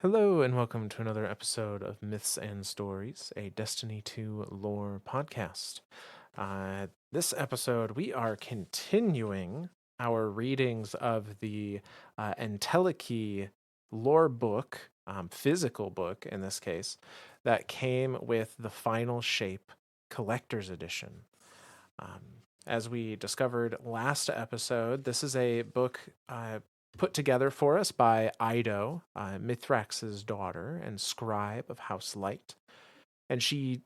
Hello, and welcome to another episode of Myths and Stories, a Destiny 2 lore podcast. This episode, we are continuing our readings of the Entelechy lore book, physical book in this case, that came with the Final Shape Collector's Edition. Um, as we discovered last episode, this is a book put together for us by Ido, Mithrax's daughter and scribe of House Light. And she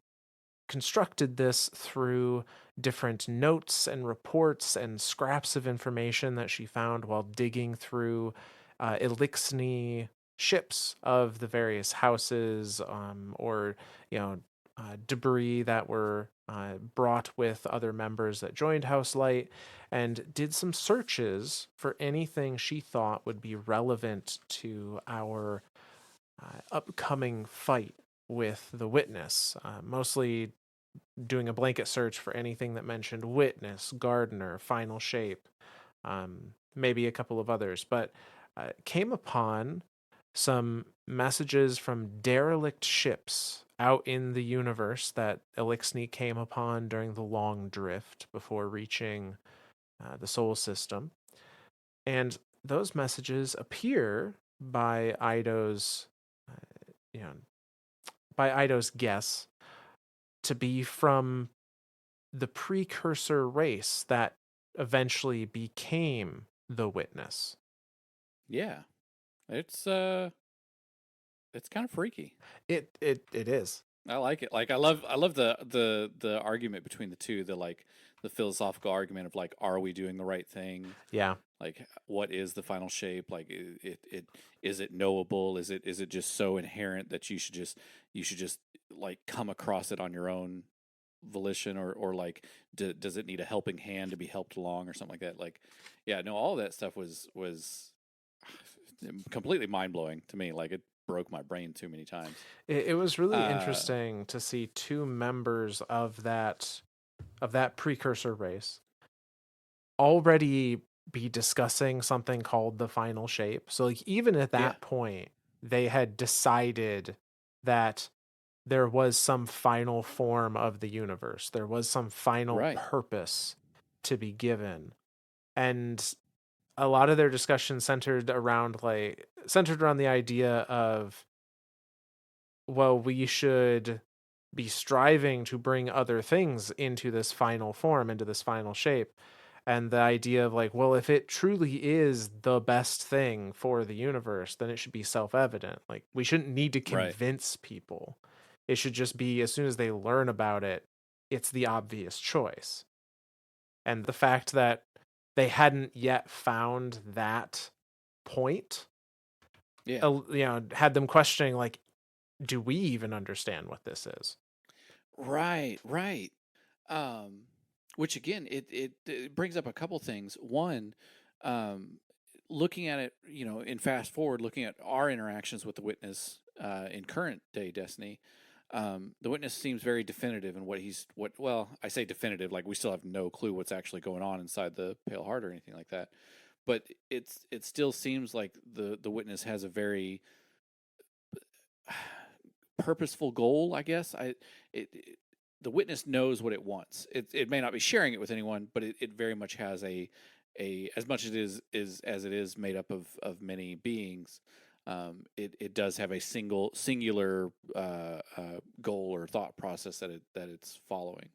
constructed this through different notes and reports and scraps of information that she found while digging through Elixni ships of the various houses, or you know debris that were brought with other members that joined House Light, and did some searches for anything she thought would be relevant to our upcoming fight with the Witness, mostly doing a blanket search for anything that mentioned Witness, Gardener, Final Shape, maybe a couple of others, but came upon some messages from derelict ships out in the universe that Elixni came upon during the long drift before reaching the Sol system. And those messages appear by Ido's, you know, by Ido's guess to be from the precursor race that eventually became the Witness. Yeah, it's it's kind of freaky. It is. I like it. I love the argument between the two, the philosophical argument of like, are we doing the right thing? Yeah. Like, what is the final shape? Like, it is it knowable? Is it just so inherent that you should just like come across it on your own volition, or like, does it need a helping hand to be helped along or something like that? Like, yeah, no, all that stuff was completely mind blowing to me. Like, it broke my brain too many times. It was really Uh, interesting to see two members of that precursor race already be discussing something called the final shape. So like even at yeah, that point, they had decided that there was some final form of the universe. There was some final right. purpose to be given. And a lot of their discussion centered around the idea of, well, we should be striving to bring other things into this final form, into this final shape. And the idea of like, well, if it truly is the best thing for the universe, then it should be self-evident. Like we shouldn't need to Right. convince people. It should just be as soon as they learn about it, it's the obvious choice. And the fact that they hadn't yet found that point, Yeah. had them questioning like, do we even understand what this is? Right. Right. Um, which again, it brings up a couple things. One, um, looking at it, in fast forward, looking at our interactions with the witness in current day Destiny, the witness seems very definitive in what. Well, I say definitive, like we still have no clue what's actually going on inside the Pale Heart or anything like that. But it still seems like the witness has a very purposeful goal, I guess. The witness knows what it wants. It may not be sharing it with anyone, but it very much has a as much as it is as it is made up of many beings. It does have a singular goal or thought process that it's following.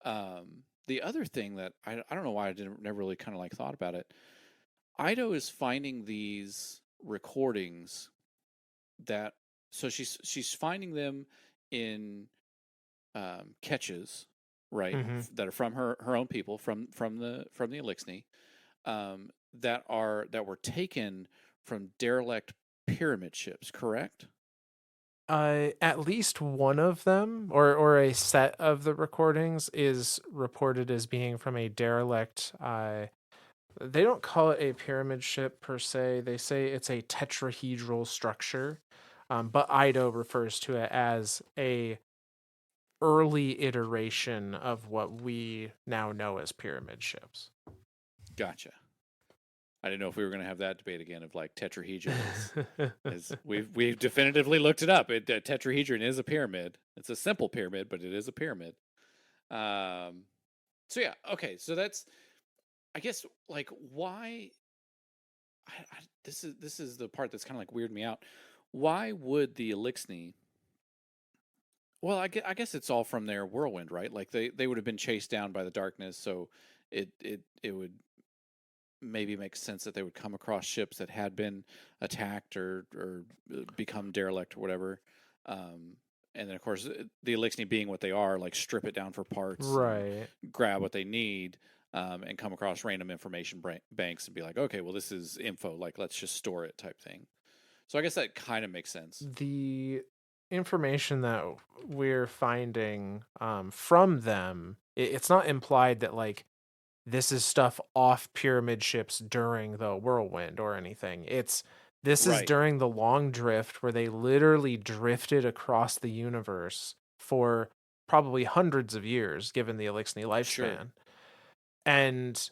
The other thing that I don't know why I didn't never really kind of like thought about it. Ido is finding these recordings that so she's finding them in catches, right? Mm-hmm. That are from her own people, from the Elixni, that were taken from derelict pyramid ships. Correct? At least one of them, or a set of the recordings, is reported as being from a derelict. They don't call it a pyramid ship per se. They say it's a tetrahedral structure, but Ido refers to it as a early iteration of what we now know as pyramid ships. Gotcha. I didn't know if we were going to have that debate again of like tetrahedron is we've definitively looked it up. Tetrahedron is a pyramid. It's a simple pyramid, but it is a pyramid. Um, so yeah, okay. So that's I guess like why this is the part that's kind of like weirded me out. Why would the Elixni? Well, I guess it's all from their whirlwind, right? Like they would have been chased down by the darkness, so it would maybe make sense that they would come across ships that had been attacked or become derelict or whatever. Um, and then of course the Elixni being what they are, like strip it down for parts and Right. grab what they need. And come across random information banks and be like, okay, well, this is info. Like, let's just store it, type thing. So I guess that kind of makes sense. The information that we're finding from them, it's not implied that like this is stuff off pyramid ships during the whirlwind or anything. This is Right. during the long drift where they literally drifted across the universe for probably hundreds of years given the Elixni Sure. lifespan. And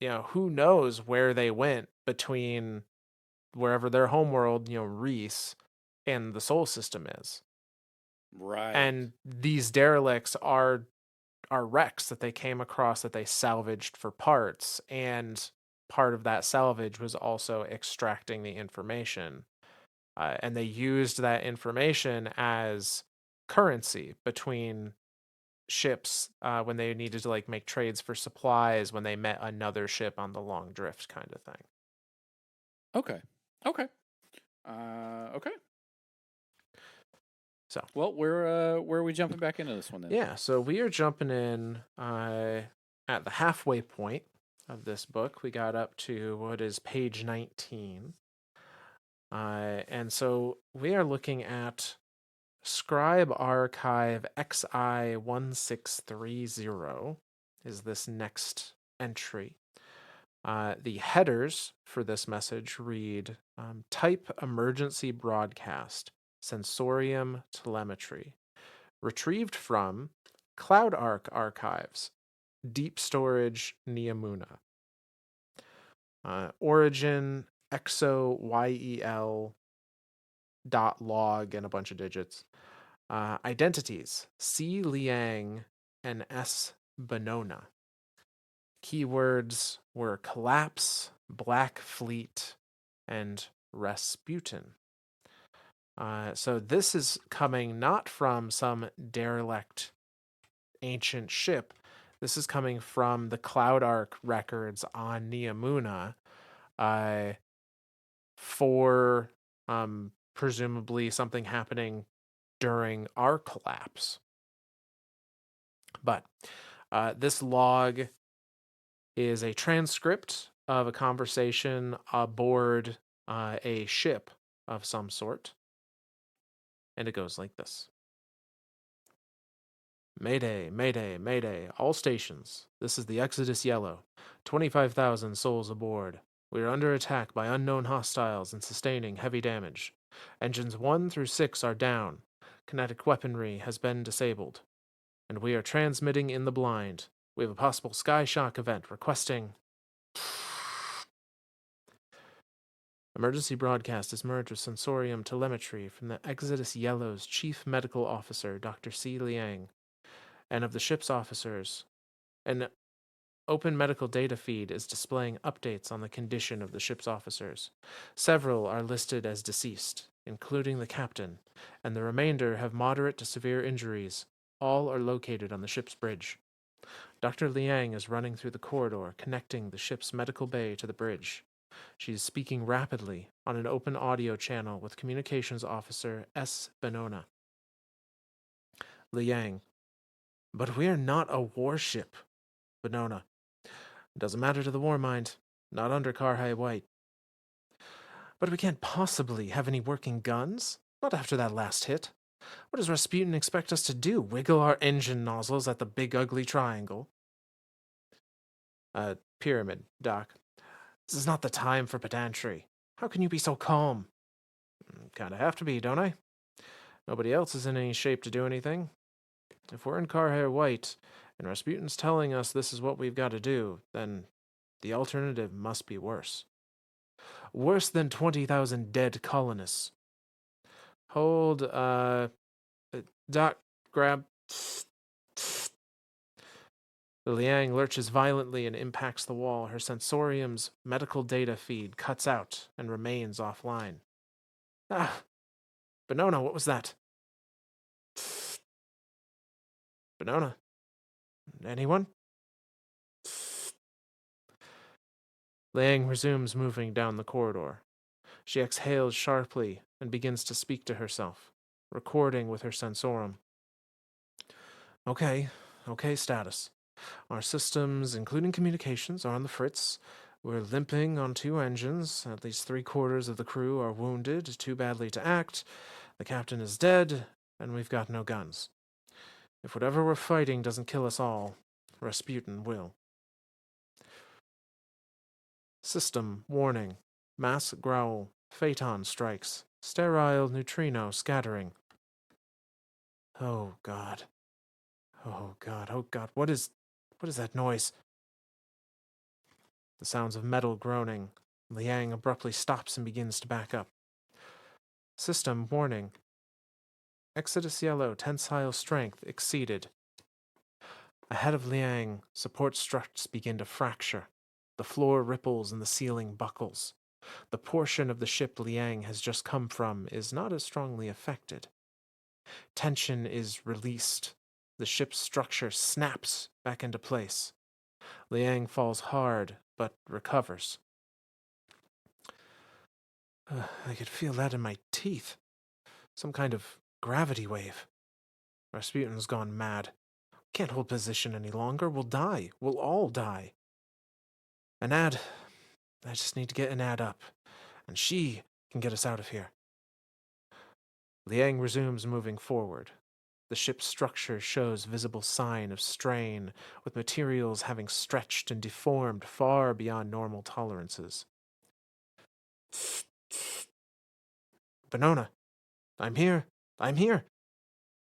who knows where they went between wherever their homeworld, Reese, and the Sol system is. Right. And these derelicts are wrecks that they came across that they salvaged for parts, and part of that salvage was also extracting the information. And they used that information as currency between ships when they needed to like make trades for supplies when they met another ship on the long drift kind of thing. Okay. Okay. Okay. So Well, where are we jumping back into this one then? yeah, so we are jumping in at the halfway point of this book. We got up to what is page 19. And so we are looking at Scribe Archive XI1630 is this next entry. The headers for this message read Type Emergency Broadcast, Sensorium Telemetry. Retrieved from CloudArk Archives, Deep Storage Neomuna. Origin exo yel log and a bunch of digits. Identities C. Liang and S. Benona. Keywords were collapse, Black Fleet, and Rasputin. So this is coming not from some derelict ancient ship. This is coming from the CloudArk records on Neomuna for presumably something happening during our collapse. But this log is a transcript of a conversation aboard a ship of some sort. And it goes like this. Mayday, mayday, mayday, all stations. This is the Exodus Yellow. 25,000 souls aboard. We are under attack by unknown hostiles and sustaining heavy damage. Engines 1 through 6 are down. Kinetic weaponry has been disabled. And we are transmitting in the blind. We have a possible sky shock event requesting. Emergency broadcast is merged with sensorium telemetry from the Exodus Yellow's chief medical officer, Dr. C. Liang, and of the ship's officers. An open medical data feed is displaying updates on the condition of the ship's officers. Several are listed as deceased, including the captain, and the remainder have moderate to severe injuries. All are located on the ship's bridge. Dr. Liang is running through the corridor connecting the ship's medical bay to the bridge. She is speaking rapidly on an open audio channel with Communications Officer S. Benona. Liang. But we are not a warship. Benona. It doesn't matter to the war mind. Not under Karhai White. But we can't possibly have any working guns. Not after that last hit. What does Rasputin expect us to do? Wiggle our engine nozzles at the big ugly triangle? Pyramid, Doc. This is not the time for pedantry. How can you be so calm? Kinda have to be, don't I? Nobody else is in any shape to do anything. If we're in Carhair White, and Rasputin's telling us this is what we've got to do, then The alternative must be worse. Worse than 20,000 dead colonists. Hold, Doc, grab. The Liang lurches violently and impacts the wall. Her sensorium's medical data feed cuts out and remains offline. Ah, Benona, what was that? Benona? Anyone? Liang resumes moving down the corridor. She exhales sharply and begins to speak to herself, recording with her sensorium. Okay, status. Our systems, including communications, are on the fritz. We're limping on 2 engines. At least 3/4 of the crew are wounded, too badly to act. The captain is dead, and we've got no guns. If whatever we're fighting doesn't kill us all, Rasputin will. System warning. Mass growl. Phaeton strikes. Sterile neutrino scattering. Oh God. Oh God. Oh God. What is that noise? The sounds of metal groaning. Liang abruptly stops and begins to back up. System warning. Exodus yellow, tensile strength exceeded. Ahead of Liang, support struts begin to fracture. The floor ripples and the ceiling buckles. The portion of the ship Liang has just come from is not as strongly affected. Tension is released. The ship's structure snaps back into place. Liang falls hard, but recovers. I could feel that in my teeth. Some kind of gravity wave. Rasputin's gone mad. Can't hold position any longer. We'll die. We'll all die. An ad. I just need to get an ad up. And she can get us out of here. Liang resumes moving forward. The ship's structure shows visible sign of strain, with materials having stretched and deformed far beyond normal tolerances. Benona, I'm here. I'm here.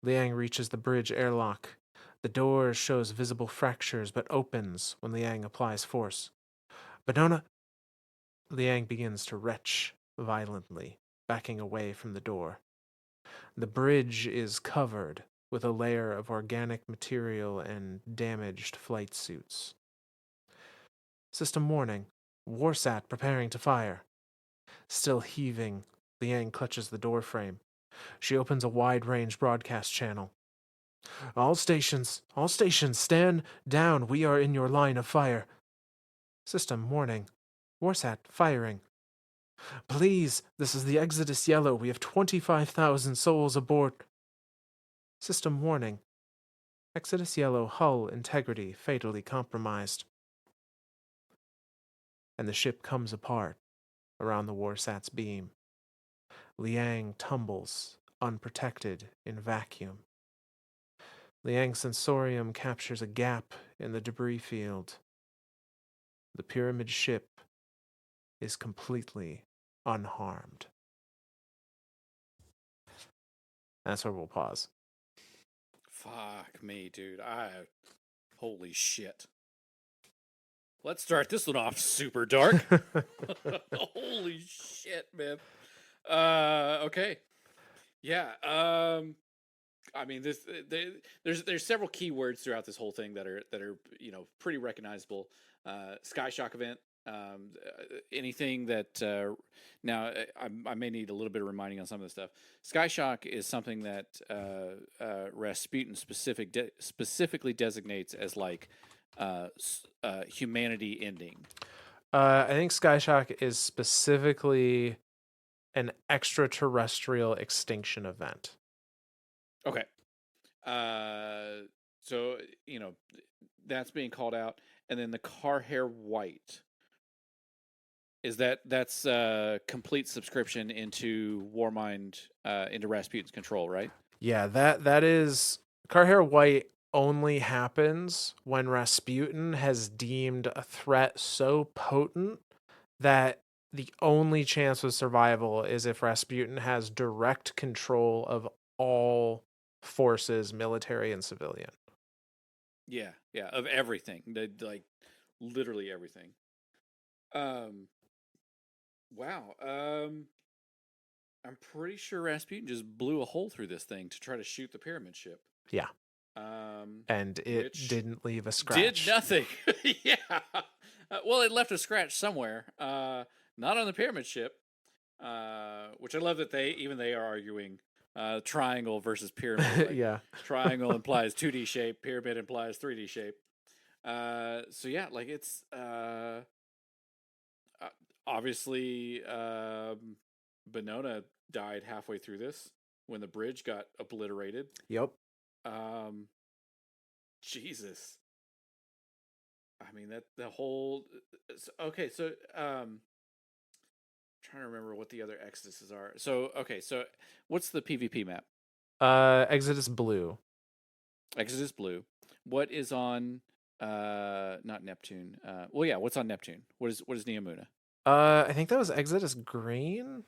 Liang reaches the bridge airlock. The door shows visible fractures but opens when Liang applies force. Benona. Liang begins to retch violently, backing away from the door. The bridge is covered with a layer of organic material and damaged flight suits. System warning. Warsat preparing to fire. Still heaving, Liang clutches the doorframe. She opens a wide-range broadcast channel. All stations, stand down. We are in your line of fire. System warning. Warsat firing. Please, this is the Exodus Yellow. We have 25,000 souls aboard. System warning. Exodus Yellow hull integrity fatally compromised. And the ship comes apart around the Warsat's beam. Liang tumbles, unprotected in vacuum. Liang's sensorium captures a gap in the debris field. The pyramid ship is completely unharmed. That's where we'll pause. Fuck me, dude. Holy shit. Let's start this one off super dark. Holy shit, man. Okay. Yeah. I mean, there's several keywords throughout this whole thing that are pretty recognizable. Sky shock event. Anything that now I may need a little bit of reminding on some of this stuff. Sky shock is something that Rasputin specifically designates as like humanity ending. I think Skyshock is specifically an extraterrestrial extinction event. Okay. So that's being called out, and then the car hair white is that's complete subscription into Warmind, into Rasputin's control, right? Yeah, that is Carhair White only happens when Rasputin has deemed a threat so potent that the only chance of survival is if Rasputin has direct control of all forces, military and civilian. Yeah, of everything, like literally everything. Um, wow. I'm pretty sure Rasputin just blew a hole through this thing to try to shoot the pyramid ship. Yeah. And it Which didn't leave a did scratch. nothing. Yeah. Well, it left a scratch somewhere. Not on the pyramid ship. Which I love that they are arguing triangle versus pyramid. Like Yeah. triangle implies 2D shape, pyramid implies 3D shape. So yeah, like it's uh, obviously Benona died halfway through this when the bridge got obliterated. Yep. Um, Jesus. I mean that the whole okay, so trying to remember what the other exoduses are. So okay, so what's the PvP map? Exodus Blue. Exodus Blue. What is on not Neptune? Well yeah, what's on Neptune? What is Neomuna? I think that was Exodus Green.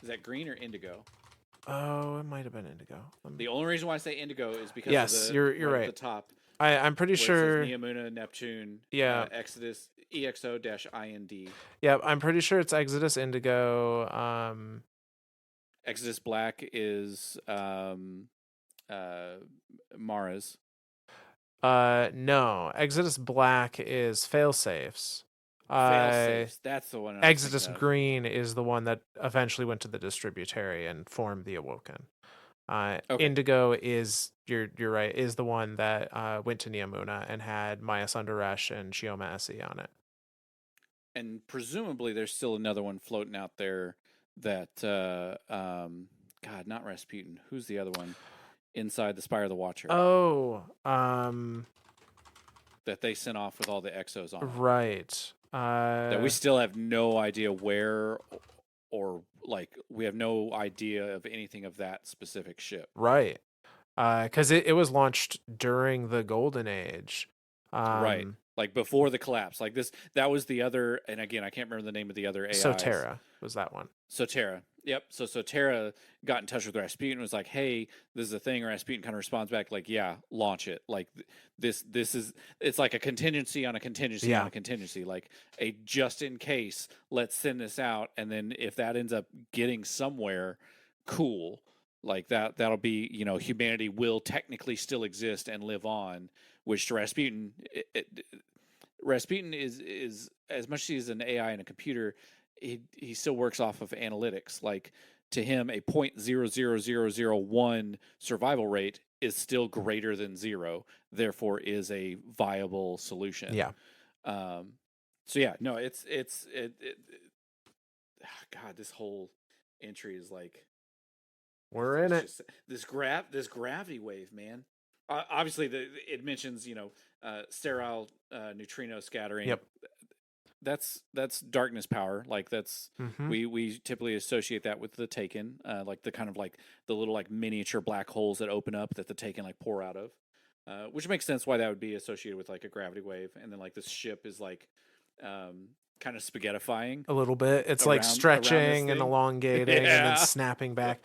Is that green or indigo? Oh, it might have been Indigo. The only reason why I say indigo is because of Yes, the you're right at right. the top I'm pretty where it says sure. Neomuna, Neptune, Yeah, Exodus, EXO-IND. yeah, I'm pretty sure it's Exodus Indigo. Exodus Black is uh, Mara's. No, Exodus Black is Failsafes. Fail Uh, safes. That's the one I was thinking Exodus of. Green is the one that eventually went to the Distributary and formed the Awoken. Okay. Indigo is you're right, is the one that went to Neomuna and had Maya Sundaresh and Shiomasi on it. And presumably there's still another one floating out there that God, not Rasputin. Who's the other one inside the Spire of the Watcher Oh, that they sent off with all the exos on it? right. That we still have no idea where or like we have no idea of anything of that specific ship. Right. Because it was launched during the Golden Age. Right. Um, Like before the collapse. Like this that was the other and again I can't remember the name of the other AIs. Sotera was that one. Sotera. Yep. So Sotera got in touch with Rasputin and was like, "Hey, this is a thing." Rasputin kind of responds back like, "Yeah, launch it." Like this is it's like a contingency on a contingency on Yeah. a contingency, like a just in case. Let's send this out, and then if that ends up getting somewhere, cool. Like that'll be humanity will technically still exist and live on. Which to Rasputin, Rasputin is as much as he's an AI and a computer, he still works off of analytics. Like to him, a 0.00001 survival rate is still greater than zero, therefore is a viable solution. Yeah. Um, so yeah, no, God, this whole entry is like We're in it's it. just this gravity wave, man. Obviously, it mentions sterile neutrino scattering. Yep. That's darkness power. Like that's Mm-hmm. we typically associate that with the Taken, like the kind of like the little like miniature black holes that open up that the Taken like pour out of, which makes sense why that would be associated with like a gravity wave. And then like this ship is like kind of spaghettifying A little bit. It's like around this stretching and thing. elongating and then Yeah. snapping back.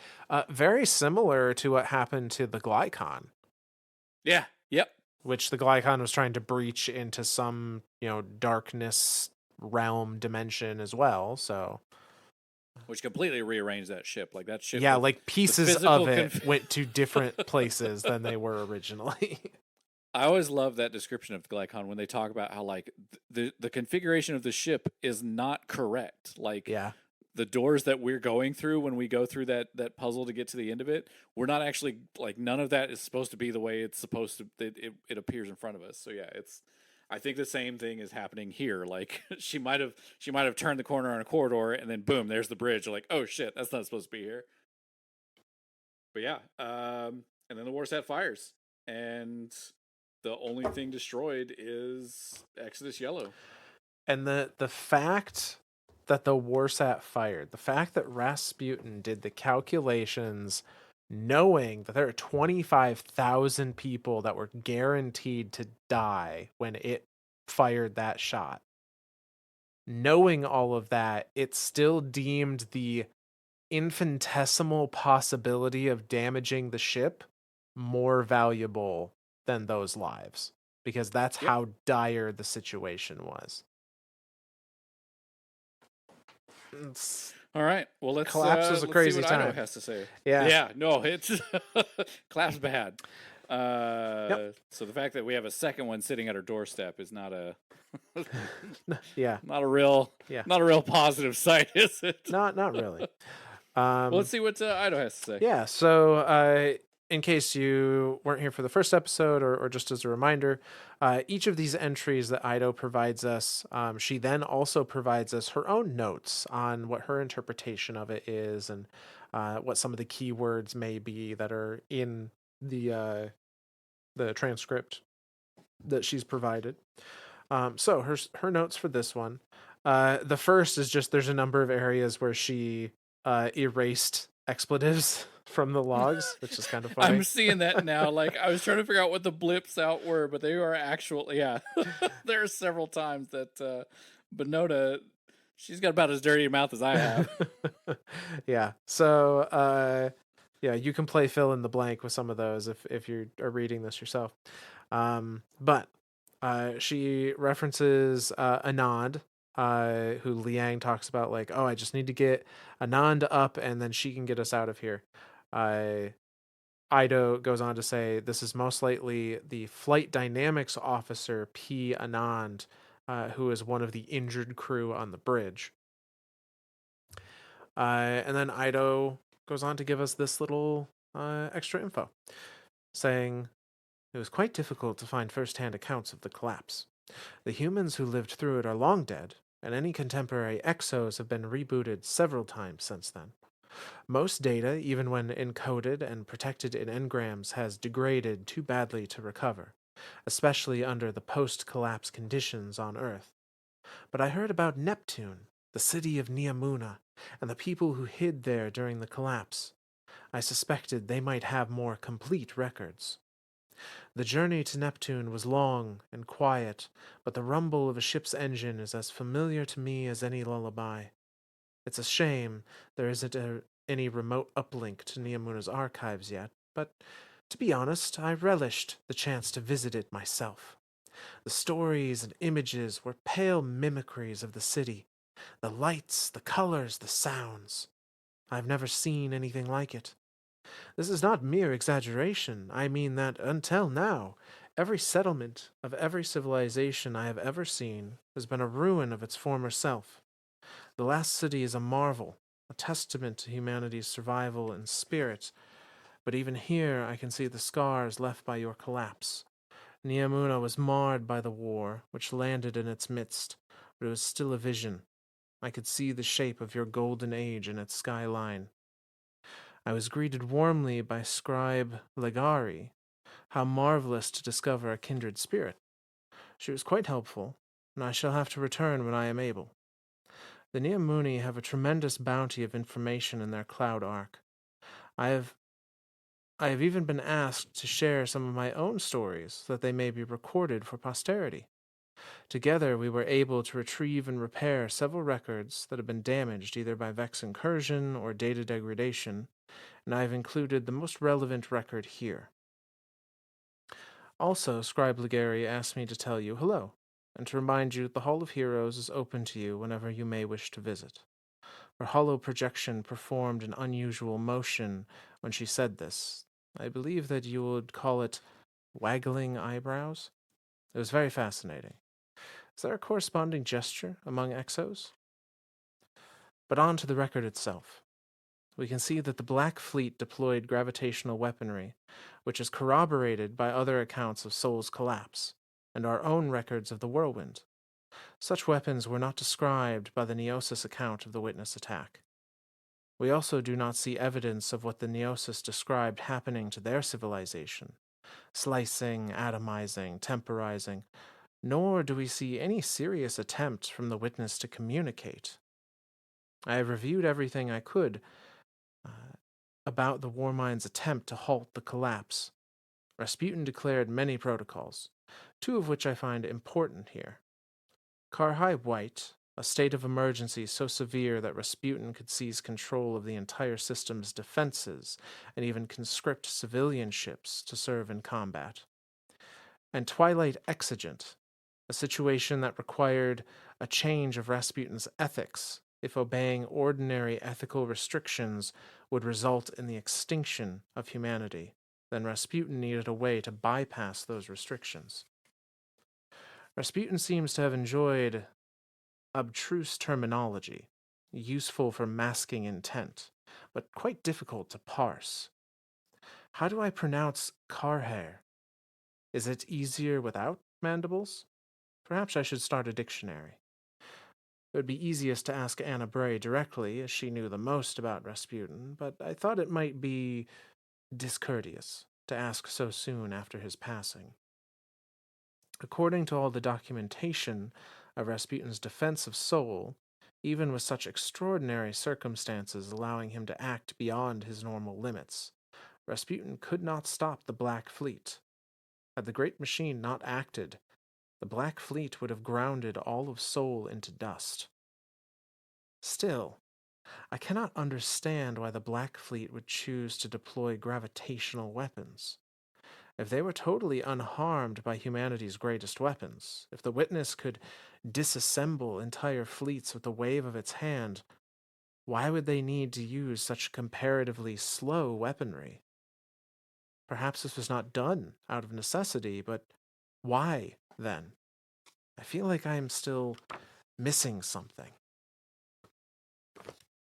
Very similar to what happened to the Glycon, Yeah. Yep. which the Glycon was trying to breach into some, darkness realm dimension as well. So Which completely rearranged that ship. Like that ship, yeah, like the pieces of physical. it went to different places than they were originally. I always love that description of the Glycon when they talk about how like the configuration of the ship is not correct. Like Yeah. the doors that we're going through when we go through that puzzle to get to the end of it, we're not actually like none of that is supposed to be the way it's supposed to. It appears in front of us. So yeah, it's. I think the same thing is happening here. Like she might have turned the corner on a corridor and then boom, there's the bridge. You're like, oh shit, that's not supposed to be here. But yeah, and then the Warsat fires, and the only thing destroyed is Exodus Yellow. And the fact that the Warsat fired, the fact that Rasputin did the calculations knowing that there are 25,000 people that were guaranteed to die when it fired that shot. Knowing all of that, it still deemed the infinitesimal possibility of damaging the ship more valuable than those lives because that's Yep. how dire the situation was. It's, All right. Well, collapse is a let's see crazy what Idaho time. has to say. Yeah. Yeah. No, it's collapse bad. Yep. So the fact that we have a second one sitting at our doorstep is not a Yeah. not a real Yeah. not a real positive sight, is it? Not really. Well, let's see what Idaho has to say. Yeah. So, in case you weren't here for the first episode, or just as a reminder, each of these entries that Ido provides us, she then also provides us her own notes on what her interpretation of it is, and what some of the keywords may be that are in the transcript that she's provided. So her notes for this one. The first is just there's a number of areas where she erased expletives from the logs, which is kind of I'm funny. seeing that now. Like I was trying to figure out what the blips out were, but they are actual. Yeah, there are several times that Benota, she's got about as dirty a mouth as I have. Yeah. So yeah, you can play fill in the blank with some of those if you are reading this yourself. But she references Anand, who Liang talks about, like, oh, I just need to get Anand up and then she can get us out of here. Uh, Ido goes on to say this is most likely the flight dynamics officer, P. Anand, who is one of the injured crew on the bridge. And then Ido goes on to give us this little extra info, saying it was quite difficult to find first-hand accounts of the collapse. The humans who lived through it are long dead, and any contemporary exos have been rebooted several times since then. Most data, even when encoded and protected in engrams, has degraded too badly to recover, especially under the post-collapse conditions on Earth. But I heard about Neptune, the city of Niamuna, and the people who hid there during the collapse. I suspected they might have more complete records. The journey to Neptune was long and quiet, but the rumble of a ship's engine is as familiar to me as any lullaby. It's a shame there isn't any remote uplink to Niamuna's archives yet, but to be honest, I relished the chance to visit it myself. The stories and images were pale mimicries of the city. The lights, the colors, the sounds. I've never seen anything like it. This is not mere exaggeration. I mean that until now, every settlement of every civilization I have ever seen has been a ruin of its former self. The last city is a marvel, a testament to humanity's survival and spirit, but even here I can see the scars left by your collapse. Niamuna was marred by the war, which landed in its midst, but it was still a vision. I could see the shape of your golden age in its skyline. I was greeted warmly by scribe Legari. How marvelous to discover a kindred spirit. She was quite helpful, and I shall have to return when I am able. The Niamuni have a tremendous bounty of information in their cloud ark. I have I have even been asked to share some of my own stories so that they may be recorded for posterity. Together, we were able to retrieve and repair several records that have been damaged either by Vex incursion or data degradation, and I have included the most relevant record here. Also, Scribe Legary asked me to tell you hello, and to remind you that the Hall of Heroes is open to you whenever you may wish to visit. Her hollow projection performed an unusual motion when she said this. I believe that you would call it waggling eyebrows. It was very fascinating. Is there a corresponding gesture among exos? But on to the record itself. We can see that the Black Fleet deployed gravitational weaponry, which is corroborated by other accounts of Sol's collapse, and our own records of the whirlwind. Such weapons were not described by the Neosis account of the witness attack. We also do not see evidence of what the Neosis described happening to their civilization slicing, atomizing, temporizing, nor do we see any serious attempt from the witness to communicate. I have reviewed everything I could about the Warmind's attempt to halt the collapse. Rasputin declared many protocols, two of which I find important here. Karhai White, a state of emergency so severe that Rasputin could seize control of the entire system's defenses and even conscript civilian ships to serve in combat. And Twilight Exigent, a situation that required a change of Rasputin's ethics if obeying ordinary ethical restrictions would result in the extinction of humanity, then Rasputin needed a way to bypass those restrictions. Rasputin seems to have enjoyed abstruse terminology, useful for masking intent, but quite difficult to parse. How do I pronounce Karher? Is it easier without mandibles? Perhaps I should start a dictionary. It would be easiest to ask Anna Bray directly, as she knew the most about Rasputin, but I thought it might be discourteous to ask so soon after his passing. According to all the documentation of Rasputin's defensive soul, even with such extraordinary circumstances allowing him to act beyond his normal limits, Rasputin could not stop the Black Fleet. Had the great machine not acted, the Black Fleet would have grounded all of Seoul into dust. Still, I cannot understand why the Black Fleet would choose to deploy gravitational weapons. If they were totally unharmed by humanity's greatest weapons, if the Witness could disassemble entire fleets with the wave of its hand, why would they need to use such comparatively slow weaponry? Perhaps this was not done out of necessity, but why then? I feel like I am still missing something.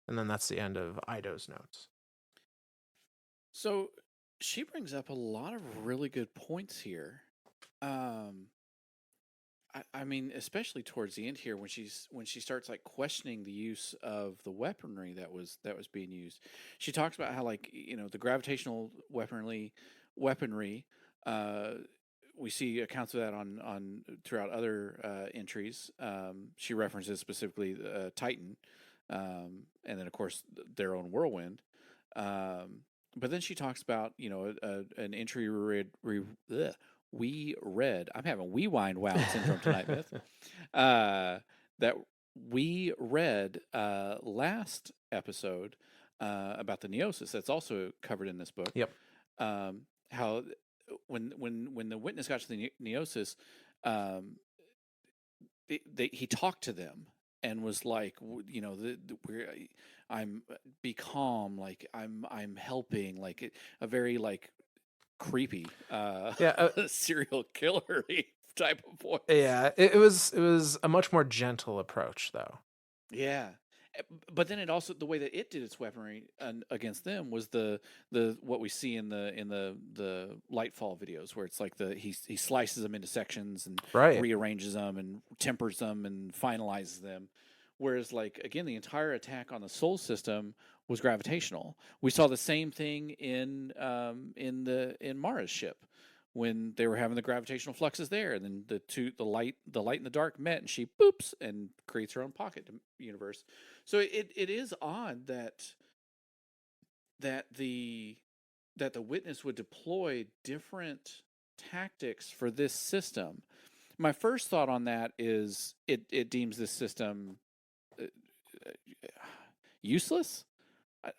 And then that's the end of Ido's notes. So she brings up a lot of really good points here. Um, I mean, especially towards the end here, when she starts like questioning the use of the weaponry that was being used. She talks about how, like, the gravitational weaponry. Uh, we see accounts of that on throughout other entries. She references specifically Titan, and then of course their own whirlwind. Um, but then she talks about an entry we read. I'm having we wind wound syndrome tonight, Myth. That we read last episode about the Neosis. That's also covered in this book. Yep. How when the Witness got to the Neosis, um, he talked to them and was like, I'm be calm, like I'm helping, like a very like creepy Yeah, serial killer type of voice. yeah. It was a much more gentle approach, though. Yeah. But then it also, the way that it did its weaponry against them was the what we see in the Lightfall videos, where it's like he slices them into sections and Right. rearranges them and tempers them and finalizes them. Whereas, like, again, the entire attack on the Soul System was gravitational. We saw the same thing in Mara's ship when they were having the gravitational fluxes there, and then the light and the dark met, and she boops and creates her own pocket universe. So it is odd that the Witness would deploy different tactics for this system. My first thought on that is it deems this system useless.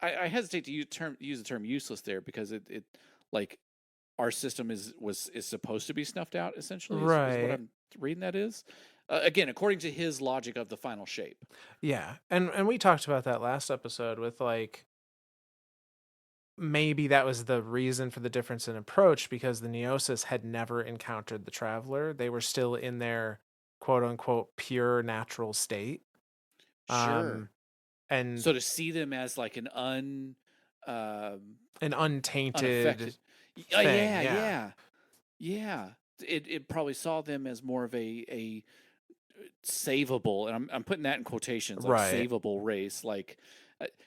I hesitate to use the term useless there, because it like our system is supposed to be snuffed out, essentially, is what Right. I'm reading. That is, again, according to his logic of the final shape. Yeah. And we talked about that last episode with, like, maybe that was the reason for the difference in approach, because the Neosis had never encountered the Traveler. They were still in their quote unquote pure natural state. Sure. Um and So to see them as like um, an untainted unaffected, thing, yeah, yeah. yeah, yeah. It probably saw them as more of a savable, and I'm putting that in quotations, like Right. savable race, like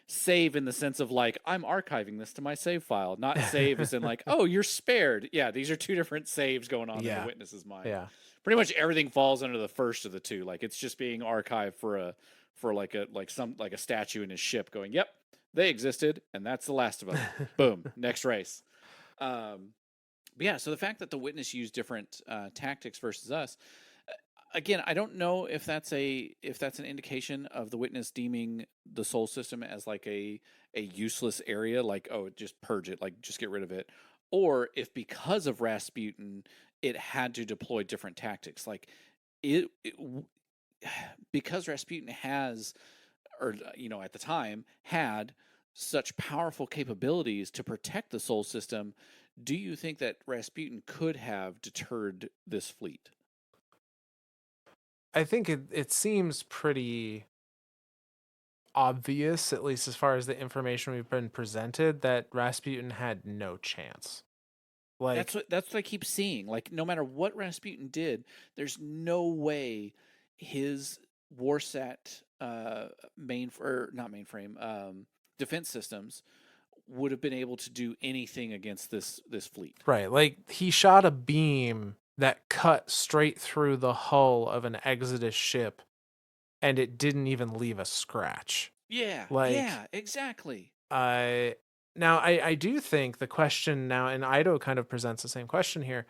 save in the sense of like I'm archiving this to my save file, not save as in like, oh, you're spared. Yeah, these are two different saves going on in the Yeah. Witness's mind. Yeah. Pretty much everything falls under the first of the two. Like, it's just being archived for like a statue in his ship going, yep, they existed, and that's the last of them. Boom, next race. But yeah, so the fact that the Witness used different tactics versus us, again, I don't know if that's an indication of the Witness deeming the Soul System as like a useless area, like, oh, just purge it, like just get rid of it, or if because of Rasputin it had to deploy different tactics, like it because Rasputin has or at the time, had such powerful capabilities to protect the Sol system, do you think that Rasputin could have deterred this fleet? I think it seems pretty obvious, at least as far as the information we've been presented, that Rasputin had no chance. That's Like, what I keep seeing. Like, no matter what Rasputin did, there's no way his Warsat or not mainframe defense systems would have been able to do anything against this fleet. right, like he shot a beam that cut straight through the hull of an Exodus ship and it didn't even leave a scratch. Yeah, Like, yeah, exactly. I now I do think the question now, and Ido kind of presents the same question here.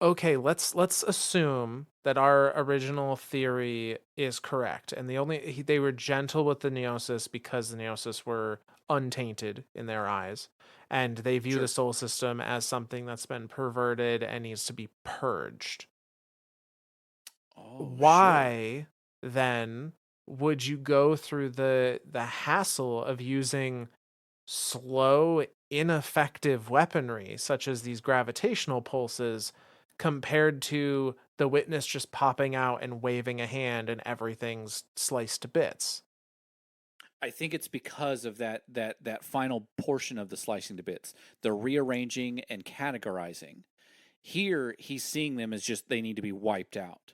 Okay, let's assume that our original theory is correct, and they were gentle with the Neosis because the Neosis were untainted in their eyes, and they view the Sure. soul system as something that's been perverted and needs to be purged. Oh, sure. Why then would you go through the hassle of using slow, ineffective weaponry, such as these gravitational pulses, compared to the witness just popping out and waving a hand and everything's sliced to bits? I think it's because of that final portion of the slicing to bits, the rearranging and categorizing. Here, he's seeing them as just they need to be wiped out.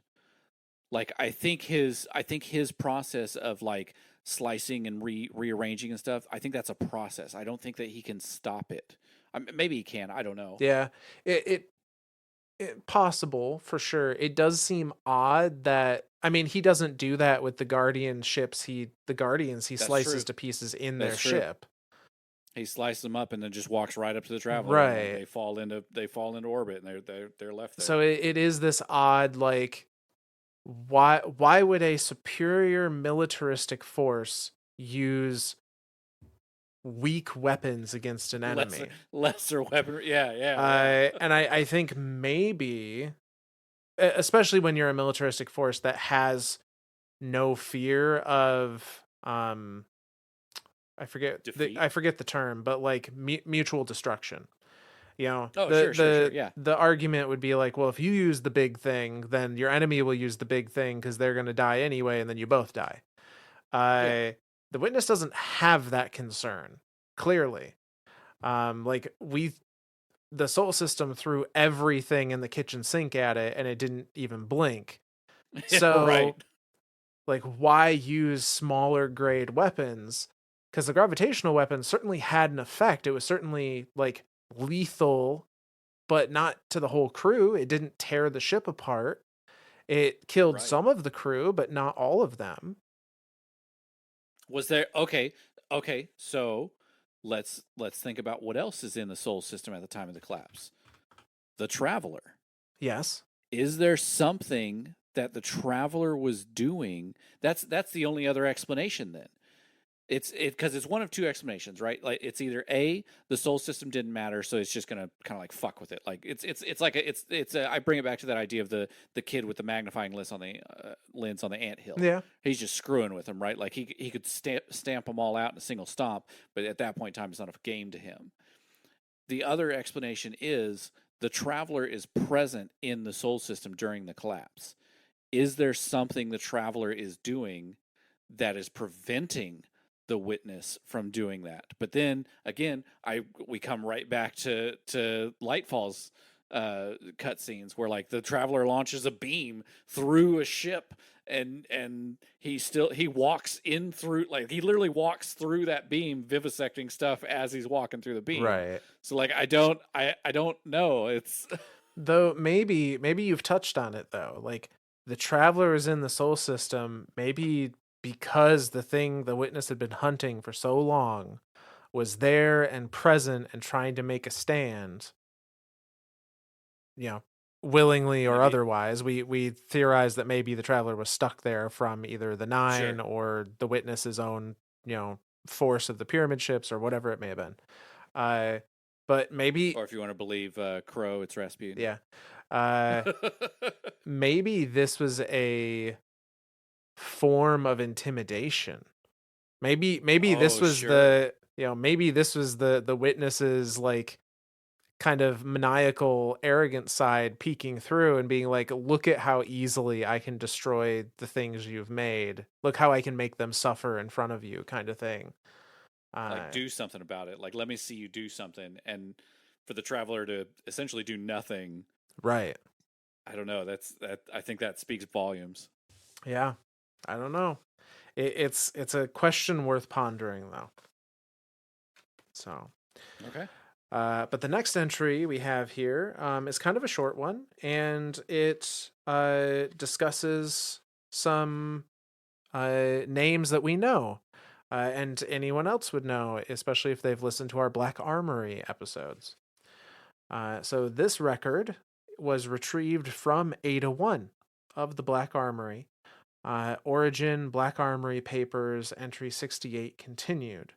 Like, I think his process of like slicing and rearranging and stuff, I think that's a process. I don't think that he can stop it. Maybe he can. I don't know. Yeah, it possible for sure. It does seem odd that, I mean, he doesn't do that with the Guardian ships. The Guardians he That's slices true. to pieces in their That's true. ship. He slices them up and then just walks right up to the traveler, and like Right. they fall into orbit, and they're left So there. it is this odd, like, why would a superior militaristic force use weak weapons against an lesser enemy? lesser weaponry. Yeah, yeah, yeah. I think maybe, especially when you're a militaristic force that has no fear of I Defeat. forget the term, but like mutual destruction. You know, Oh, the sure, sure, sure. the Yeah, the argument would be like, well, if you use the big thing, then your enemy will use the big thing because they're going to die anyway, and then you both die. yeah. Uh, the witness doesn't have that concern, clearly. Like the soul system threw everything in the kitchen sink at it, and it didn't even blink. Right. So, like, why use smaller grade weapons? Because the gravitational weapon certainly had an effect. It was certainly like lethal, but not to the whole crew. It didn't tear the ship apart. It killed Right. some of the crew, but not all of them. Was there okay? Okay, so let's think about what else is in the soul system at the time of the collapse. The traveler. Yes. Is there something that the traveler was doing? That's the only other explanation then. It because it's one of two explanations, right? Like, it's either A, the soul system didn't matter, so it's just gonna kind of like fuck with it. Like, it's like I bring it back to that idea of the kid with the magnifying lens on the anthill. Yeah. He's just screwing with them, right? Like, he could stamp them all out in a single stomp, but at that point in time, it's not a game to him. The other explanation is the traveler is present in the soul system during the collapse. Is there something the traveler is doing that is preventing the witness from doing that? But then again, we come right back to Lightfall's cutscenes where like the traveler launches a beam through a ship, and he walks in through, like, he literally walks through that beam vivisecting stuff as he's walking through the beam. Right. So like, I don't know. It's Though maybe you've touched on it though. Like the traveler is in the soul system, maybe because the thing the witness had been hunting for so long was there and present and trying to make a stand, you know, willingly or maybe. otherwise. We theorize that maybe the traveler was stuck there from either the nine Sure. or the witness's own, force of the pyramid ships or whatever it may have been. Uh but maybe Or if you want to believe Crow, it's Rasputin. yeah. Uh maybe this was a form of intimidation. Maybe this Oh, was sure. the witness's like kind of maniacal arrogant side peeking through and being like, look at how easily I can destroy the things you've made, look how I can make them suffer in front of you, kind of thing. Like, uh do something about it. Like, let me see you do something. And for the traveler to essentially do nothing, right. I don't know. That I think that speaks volumes. Yeah, I don't know. It's a question worth pondering though. So Okay. but the next entry we have here is kind of a short one, and it discusses some names that we know, and anyone else would know, especially if they've listened to our Black Armory episodes. So this record was retrieved from Ada 1 of the Black Armory. Origin, Black Armory Papers, entry 68 continued.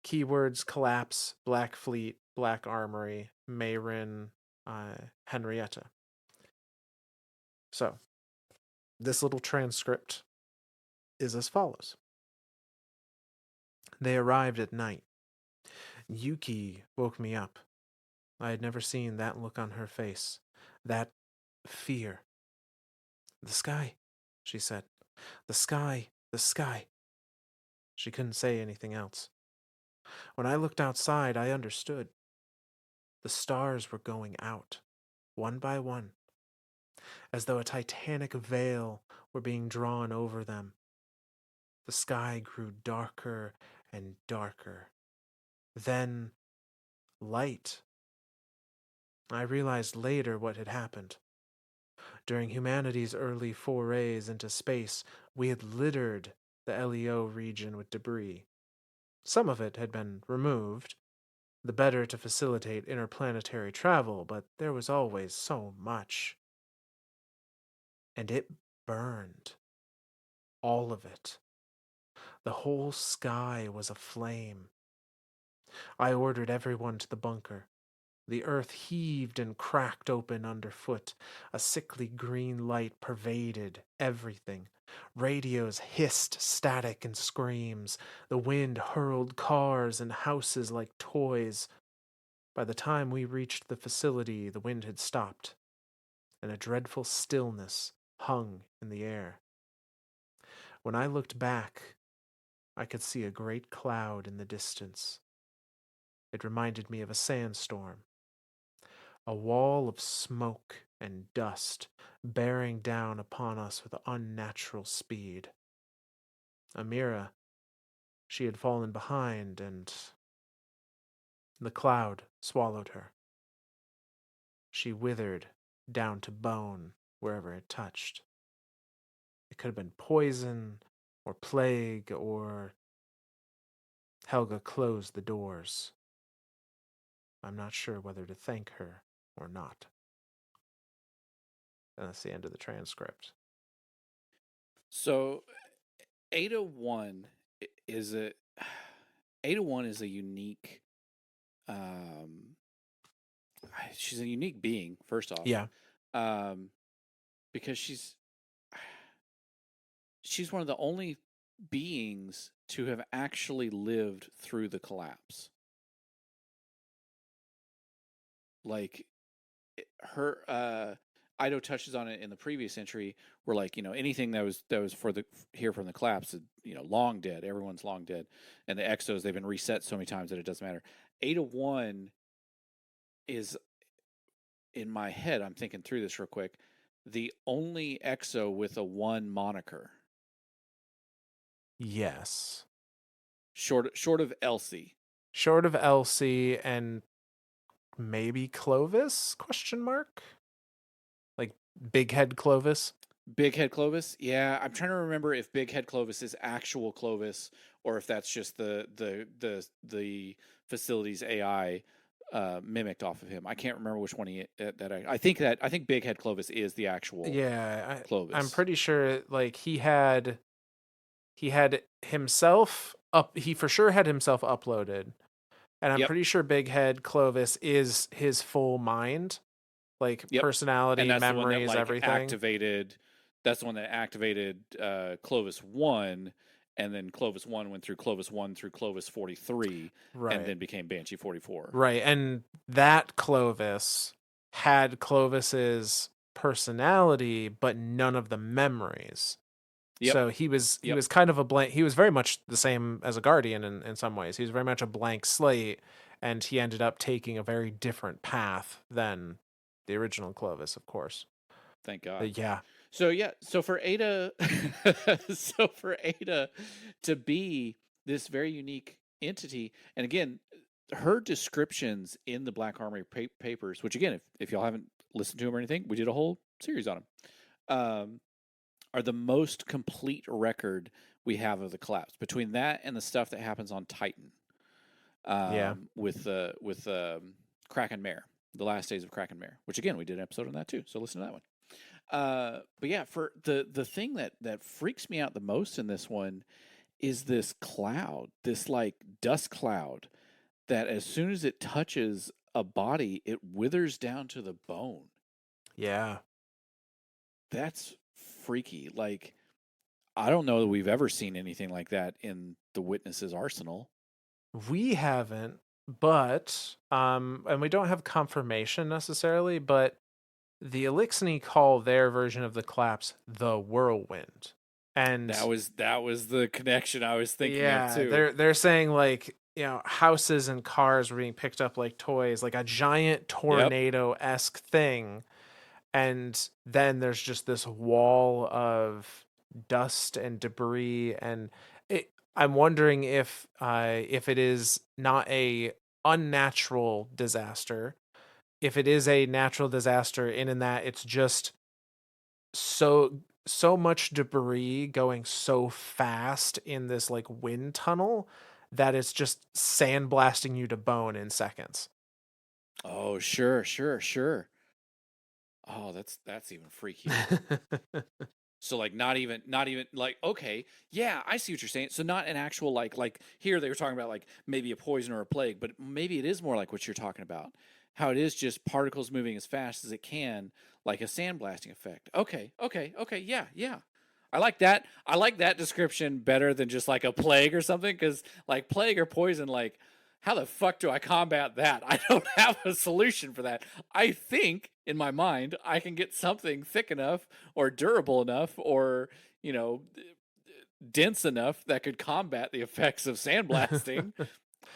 Keywords collapse, Black Fleet, Black Armory, Mayrin, Henrietta. So this little transcript is as follows. They arrived at night. Yuki woke me up. I had never seen that look on her face. That fear. The sky, she said. The sky, the sky. She couldn't say anything else. When I looked outside, I understood. The stars were going out, one by one, as though a titanic veil were being drawn over them. The sky grew darker and darker. Then, light. I realized later what had happened. During humanity's early forays into space, we had littered the LEO region with debris. Some of it had been removed, the better to facilitate interplanetary travel, but there was always so much. And it burned. All of it. The whole sky was aflame. I ordered everyone to the bunker. The earth heaved and cracked open underfoot. A sickly green light pervaded everything. Radios hissed static and screams. The wind hurled cars and houses like toys. By the time we reached the facility, the wind had stopped, and a dreadful stillness hung in the air. When I looked back, I could see a great cloud in the distance. It reminded me of a sandstorm. A wall of smoke and dust bearing down upon us with unnatural speed. Amira, she had fallen behind, and the cloud swallowed her. She withered down to bone wherever it touched. It could have been poison, or plague, or Helga closed the doors. I'm not sure whether to thank her or not. And that's the end of the transcript. So Ada One is a Ada One is a unique. Um, she's a unique being. First off, Yeah. um, because she's one of the only beings to have actually lived through the collapse. Like her Ido touches on it in the previous entry where like, anything that was for the here from the collapse, long dead. Everyone's long dead. And the exos, they've been reset so many times that it doesn't matter. Ada One is in my head, I'm thinking through this real quick, the only exo with a one moniker. Yes. Short of Elsie. Short of Elsie and maybe Clovis? Question mark. Like Big Head Clovis. Big Head Clovis? Yeah, I'm trying to remember if Big Head Clovis is actual Clovis or if that's just the facility's AI mimicked off of him. I can't remember which one I think Big Head Clovis is the actual Yeah, I'm Clovis. pretty sure like he had himself up, he for sure had himself uploaded. And I'm Yep, pretty sure Big Head Clovis is his full mind, like yep. And personality, that's the one that memories, like everything. activated. That's the one that activated Clovis One, and then Clovis 1 went through Clovis 1 through Clovis 43, and Right. then became Banshee 44. Right. And that Clovis had Clovis's personality, but none of the memories. Yep. So he Yep. was kind of a blank. He was very much the same as a Guardian in some ways. He was very much a blank slate, and he ended up taking a very different path than the original Clovis, of course. Thank God. But yeah, So yeah, so for Ada, so for Ada to be this very unique entity, and again, her descriptions in the Black Armory papers, which again, if y'all haven't listened to them or anything, we did a whole series on them, are the most complete record we have of the collapse. Between that and the stuff that happens on Titan, yeah, with Kraken Mare, the last days of Kraken Mare, which again we did an episode on that too. So listen to that one. But yeah, for the thing that freaks me out the most in this one is this cloud, this like dust cloud that as soon as it touches a body, it withers down to the bone. yeah. That's freaky. Like I don't know that we've ever seen anything like that in the Witness's arsenal. We haven't, but and we don't have confirmation necessarily, but the Elixni call their version of the collapse the whirlwind. And That was the connection I was thinking of yeah, too. they're saying like, you know, houses and cars were being picked up like toys, like a giant Yep. tornado-esque thing. And then there's just this wall of dust and debris, and I'm wondering if it is not a unnatural disaster, if it is a natural disaster in that it's just so much debris going so fast in this like wind tunnel that it's just sandblasting you to bone in seconds. Oh, sure, sure, sure. Oh, that's even freakier. So like not even like okay, yeah, I see what you're saying. So not an actual like here they were talking about like maybe a poison or a plague, but maybe it is more like what you're talking about. How it is just particles moving as fast as it can, like a sandblasting effect. Okay, okay, okay, yeah, yeah. I like that. I like that description better than just like a plague or something, because like plague or poison, like how the fuck do I combat that? I don't have a solution for that. I think in my mind I can get something thick enough or durable enough or, you know, dense enough that could combat the effects of sandblasting.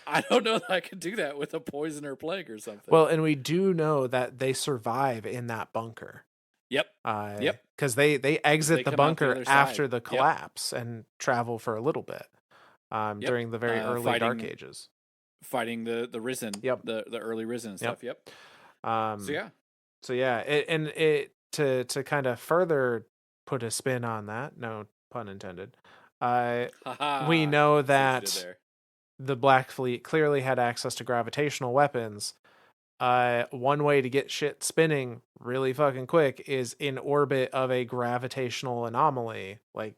I don't know that I could do that with a poison or plague or something. Well, and we do know that they survive in that bunker. Yep. Yep. Because they Because they exit the come out the bunker other side. after the Yep. collapse and travel for a little bit Yep. during the very early Dark Fighting Ages. the risen, Yep. the early risen and Yep. stuff. Yep. So Um, yeah. so yeah, and it to kind of further put a spin on that, no pun intended. We Haha. know See what you did that there. the Black Fleet clearly had access to gravitational weapons. One way to get shit spinning really fucking quick is in orbit of a gravitational anomaly. Like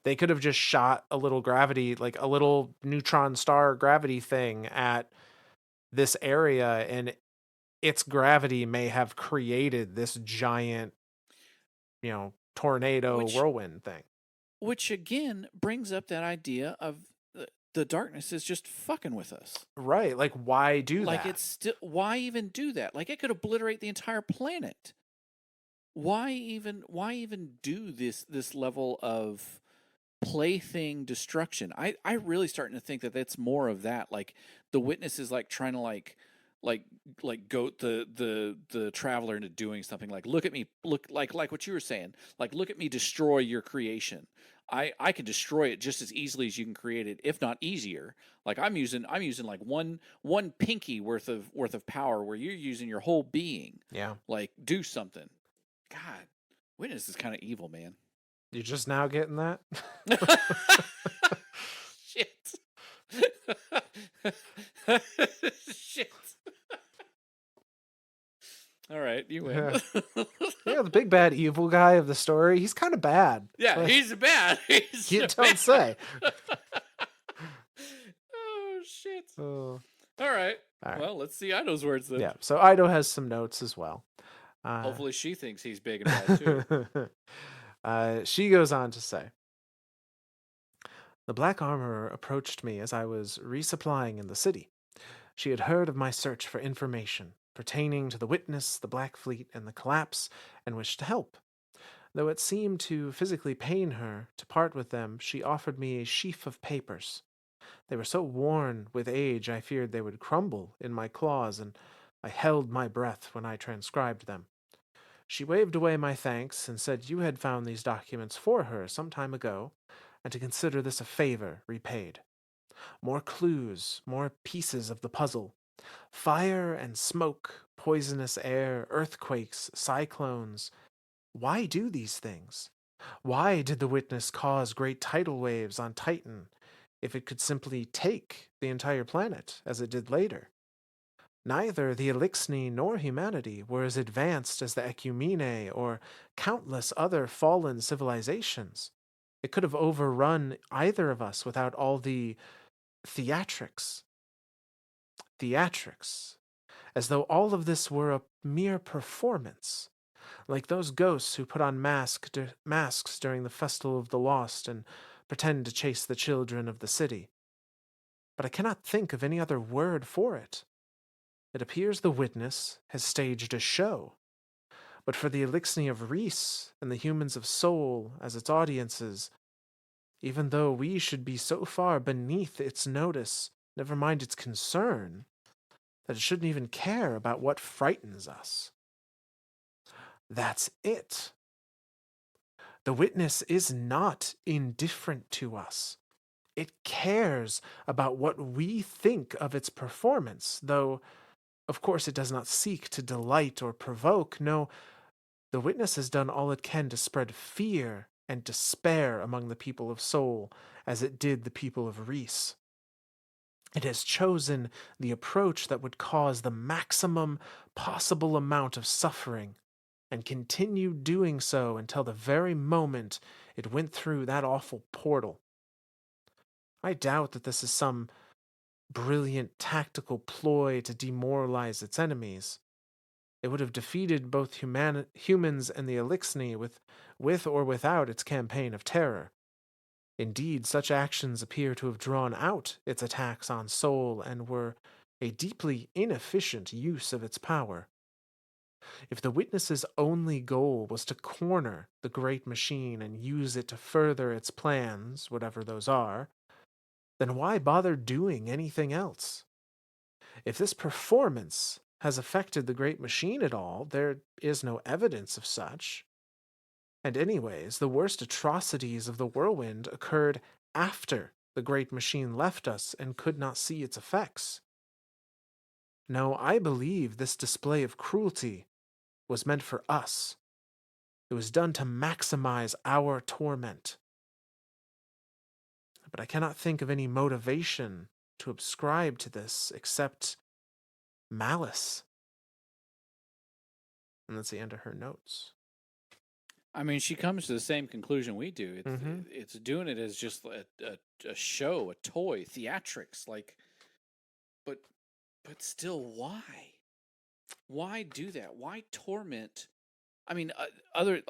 they could have just shot a little gravity, like a little neutron star gravity thing at this area, and its gravity may have created this giant, you know, tornado Which whirlwind thing. which again brings up that idea of the darkness is just fucking with us. Right. Like, why do Like that? it's still why even do that? Like it could obliterate the entire planet. Why even do this level of plaything destruction? I really starting to think that that's more of that. Like the witness is like trying to like goat the traveler into doing something. Like look at me, look like what you were saying. Like look at me destroy your creation. I can destroy it just as easily as you can create it, if not easier. Like I'm using like one pinky worth of power where you're using your whole being. Yeah. Like do something. God, witness is kind of evil, man. You're just now getting that? Shit. Shit. All right, you win. Yeah. Yeah, the big bad evil guy of the story. He's kind of bad. Yeah, Like, he's bad. He's you a don't bad. say. Oh shit. Oh. All right. All right. Well, let's see Ido's words then. Yeah. So Ido has some notes as well. Hopefully she thinks he's big and bad too. She goes on to say, The black armorer approached me as I was resupplying in the city. She had heard of my search for information pertaining to the witness, the Black Fleet, and the collapse, and wished to help. Though it seemed to physically pain her to part with them, she offered me a sheaf of papers. They were so worn with age I feared they would crumble in my claws, and I held my breath when I transcribed them. She waved away my thanks and said you had found these documents for her some time ago, and to consider this a favor repaid. More clues, more pieces of the puzzle. Fire and smoke, poisonous air, earthquakes, cyclones. Why do these things? Why did the witness cause great tidal waves on Titan if it could simply take the entire planet, as it did later? Neither the Elixni nor humanity were as advanced as the Ecumene or countless other fallen civilizations. It could have overrun either of us without all the theatrics. Theatrics. As though all of this were a mere performance. Like those ghosts who put on masks during the Festival of the Lost and pretend to chase the children of the city. But I cannot think of any other word for it. It appears the witness has staged a show. But for the Elixni of Reese and the humans of Soul as its audiences, even though we should be so far beneath its notice, never mind its concern, that it shouldn't even care about what frightens us. That's it. The witness is not indifferent to us. It cares about what we think of its performance, though, of course, it does not seek to delight or provoke. No, the witness has done all it can to spread fear and despair among the people of Soul, as it did the people of Reese. It has chosen the approach that would cause the maximum possible amount of suffering, and continued doing so until the very moment it went through that awful portal. I doubt that this is some brilliant tactical ploy to demoralize its enemies. It would have defeated both humans and the Elixni with or without its campaign of terror. Indeed, such actions appear to have drawn out its attacks on Soul and were a deeply inefficient use of its power. If the witness's only goal was to corner the great machine and use it to further its plans, whatever those are, then why bother doing anything else? If this performance has affected the great machine at all, there is no evidence of such. And, anyways, the worst atrocities of the whirlwind occurred after the great machine left us and could not see its effects. No, I believe this display of cruelty was meant for us. It was done to maximize our torment. But I cannot think of any motivation to ascribe to this except malice. And that's the end of her notes. I mean, she comes to the same conclusion we do. Mm-hmm. It's doing it as just a show, a toy, theatrics. Like, but still, why? Why do that? Why torment? I mean, other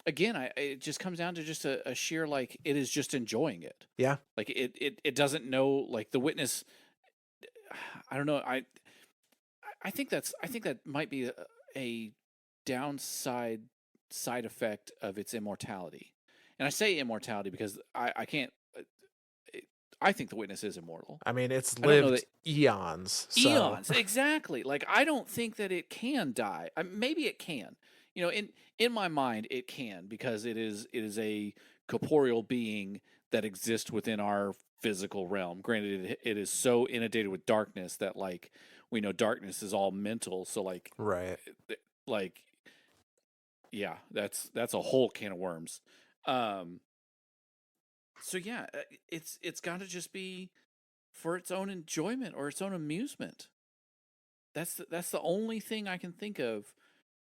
again, it just comes down to just a sheer like it is just enjoying it. Yeah. Like it doesn't know like the witness. I don't know. I think that might be a downside side effect of its immortality. And I say immortality because I can't. I think the witness is immortal. I mean, it's I don't know lived that eons, so. eons exactly. Like I don't think that it can die. Maybe it can. You know, in my mind, it can because it is a corporeal being that exists within our physical realm. Granted, it is so inundated with darkness that like we know darkness is all mental. So Right. like yeah, that's a whole can of worms. Um, so yeah, it's got to just be for its own enjoyment or its own amusement. That's the only thing I can think of.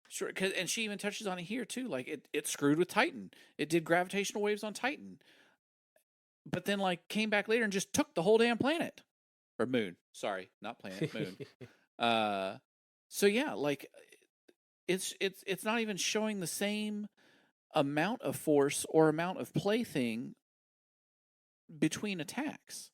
Sure, and she even touches on it here too. Like it screwed with Titan. It did gravitational waves on Titan, but then like came back later and just took the whole damn planet or moon. Sorry, not planet, moon. Uh, so yeah, like it's not even showing the same amount of force or amount of plaything between attacks.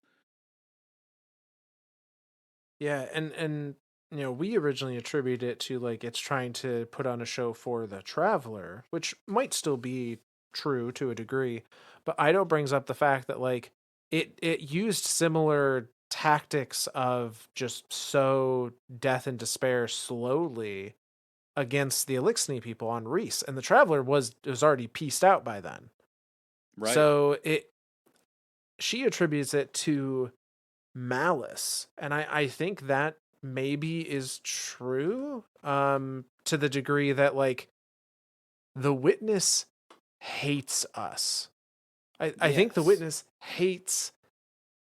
Yeah, and we originally attributed it to like it's trying to put on a show for the traveler, which might still be true to a degree, but Ido brings up the fact that like it used similar tactics of just sow death and despair slowly against the Elixni people on Reese, and the traveler was already pieced out by then. Right. So it she attributes it to malice, and I think that maybe is true, to the degree that like the witness hates us. I think the Yes. witness hates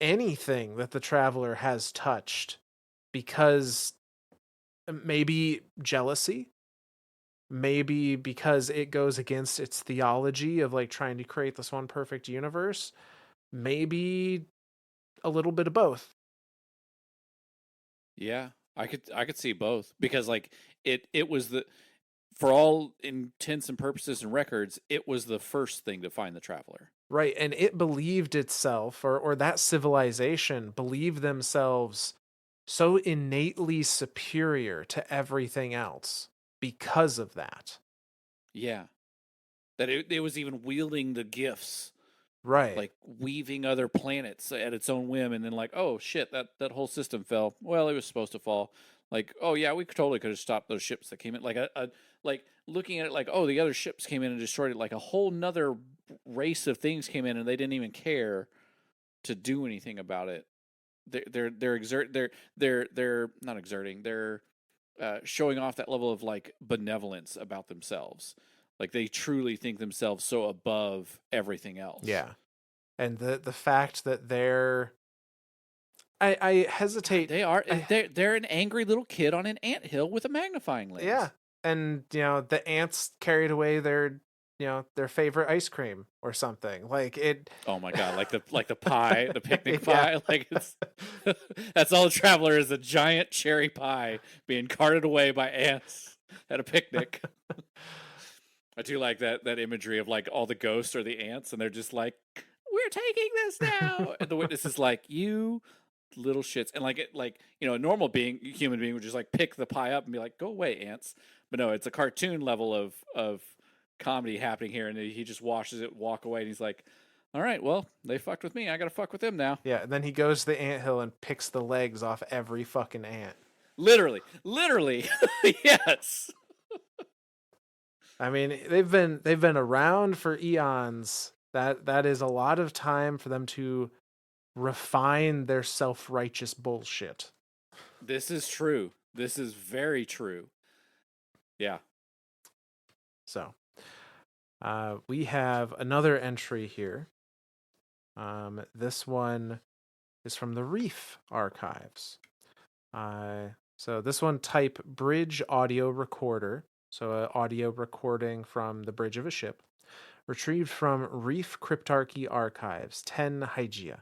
anything that the traveler has touched because maybe jealousy, maybe because it goes against its theology of like trying to create this one perfect universe, maybe a little bit of both. Yeah. I could see both because like it was the for all intents and purposes and records, it was the first thing to find the traveler. Right, and it believed itself, or that civilization believed themselves so innately superior to everything else because of that. Yeah. That it was even wielding the gifts, Right. like weaving other planets at its own whim, and then like, oh shit, that whole system fell. Well, it was supposed to fall. Like, oh yeah, we totally could have stopped those ships that came in. Like a like looking at it like, oh, the other ships came in and destroyed it. Like a whole nother race of things came in and they didn't even care to do anything about it. They're not exerting. They're showing off that level of like benevolence about themselves. Like they truly think themselves so above everything else. Yeah. And the fact that I God, hesitate. they are I they're an angry little kid on an anthill with a magnifying Yeah. lens. And the ants carried away their favorite ice cream or something. Like it. Oh my god, like the pie, the picnic Yeah. pie, like it's that's all the traveler is, a giant cherry pie being carted away by ants at a picnic. I do like that imagery of like all the ghosts or the ants, and they're just like, "We're taking this now," and the witness is like, "You little shits," and like a normal human being would just like pick the pie up and be like, "Go away, ants." But no, it's a cartoon level of comedy happening here, and he just watches it walk away, and he's like, "All right, well, they fucked with me. I gotta fuck with them now." Yeah, and then he goes to the anthill and picks the legs off every fucking ant. Literally, yes. I mean, they've been around for eons. That is a lot of time for them to refine their self-righteous bullshit. This is true. This is very true. Yeah. So, we have another entry here. This one is from the Reef archives. So this one, type bridge audio recorder. So an audio recording from the bridge of a ship. Retrieved from Reef Cryptarchy Archives, 10 Hygia.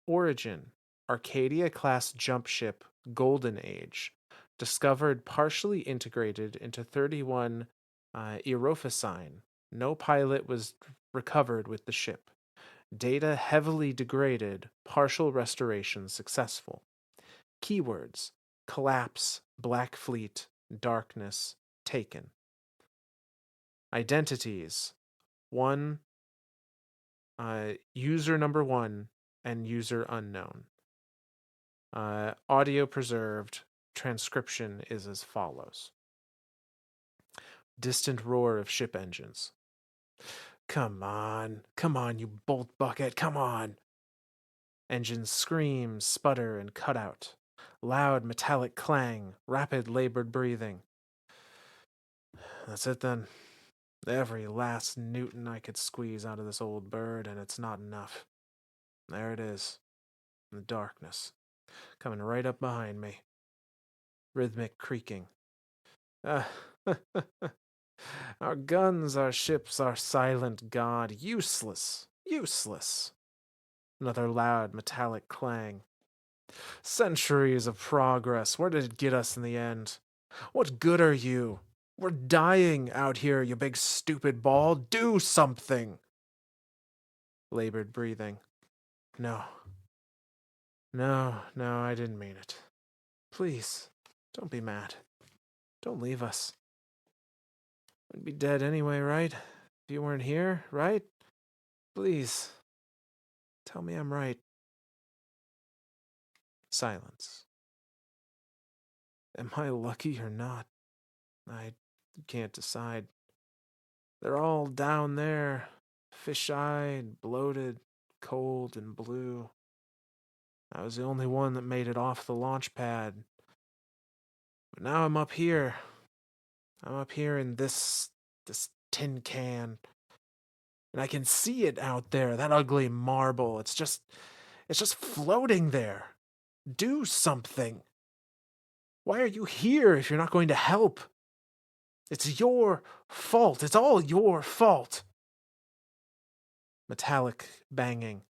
Origin, Arcadia class jump ship Golden Age. Discovered partially integrated into 31 Aerophocine. No pilot was recovered with the ship. Data heavily degraded, partial restoration successful. Keywords: collapse, Black Fleet, darkness, taken. Identities: one, user number one, and user unknown. Audio preserved. Transcription is as follows: distant roar of ship engines. Come on, you bolt bucket, come on. Engines scream, sputter, and cut out. Loud metallic clang, rapid labored breathing. That's it then. Every last Newton I could squeeze out of this old bird, and it's not enough. There it is, in the darkness, coming right up behind me. Rhythmic creaking. Ah, our guns, our ships, our silent god, useless, useless. Another loud metallic clang. Centuries of progress, where did it get us in the end? What good are you? We're dying out here, you big stupid ball. Do something. Labored breathing. No. No, no, I didn't mean it. Please, don't be mad. Don't leave us. We'd be dead anyway, right? If you weren't here, right? Please, tell me I'm right. Silence. Am I lucky or not? I can't decide. They're all down there, fish-eyed, bloated, cold, and blue. I was the only one that made it off the launch pad. But now I'm up here. I'm up here in this tin can. And I can see it out there, that ugly marble. It's just floating there. Do something. Why are you here if you're not going to help? It's your fault. It's all your fault. Metallic banging.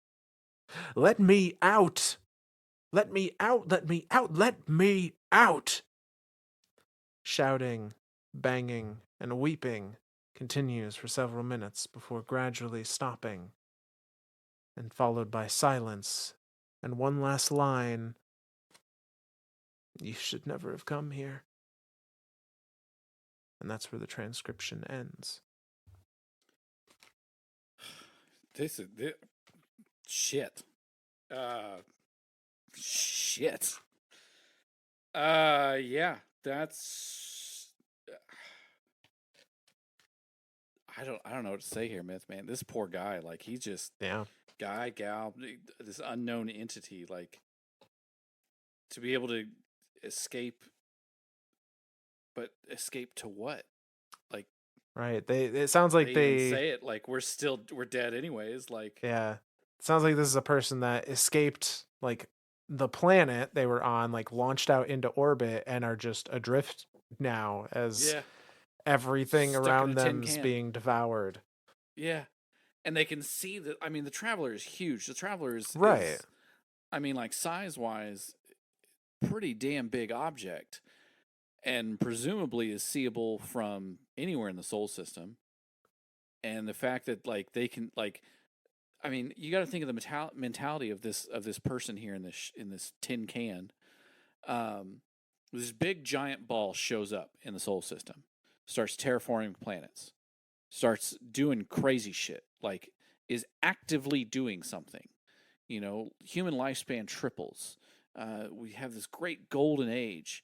Let me out. Let me out. Let me out. Let me out. Shouting, banging, and weeping continues for several minutes before gradually stopping, and followed by silence and one last line: "You should never have come here." And that's where the transcription ends. This shit. Uh, shit. Yeah, that's. I don't know what to say here, Myth man. This poor guy, like he's just Yeah, guy, gal, this unknown entity, like to be able to escape, but escape to what? Like right. It sounds like they even they say it, like we're dead anyways. Like yeah. It sounds like this is a person that escaped like the planet they were on, like launched out into orbit and are just adrift now as yeah, everything stuck in a around tin them's can. being devoured. Yeah, and they can see that. I mean, the Traveler is huge. The Traveler Right. I mean, like size wise, pretty damn big object, and presumably is seeable from anywhere in the Soul System. And the fact that like they can like, I mean, you got to think of the mentality of this person here in this tin can. Um, this big giant ball shows up in the Soul System, starts terraforming planets, starts doing crazy shit, like is actively doing something. You know, human lifespan triples. We have this great golden age,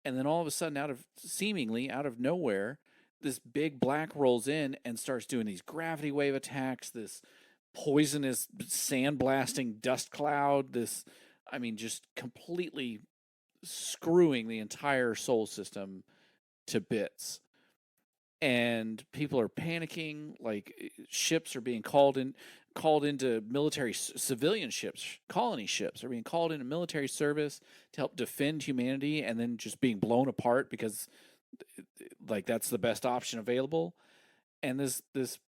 and then all of a sudden, seemingly out of nowhere, this big black rolls in and starts doing these gravity wave attacks. This poisonous sandblasting dust cloud. I mean, just completely screwing the entire soul system to bits, and people are panicking. Like ships are being called into military civilian ships, colony ships are being called into military service to help defend humanity, and then just being blown apart because like that's the best option available. And this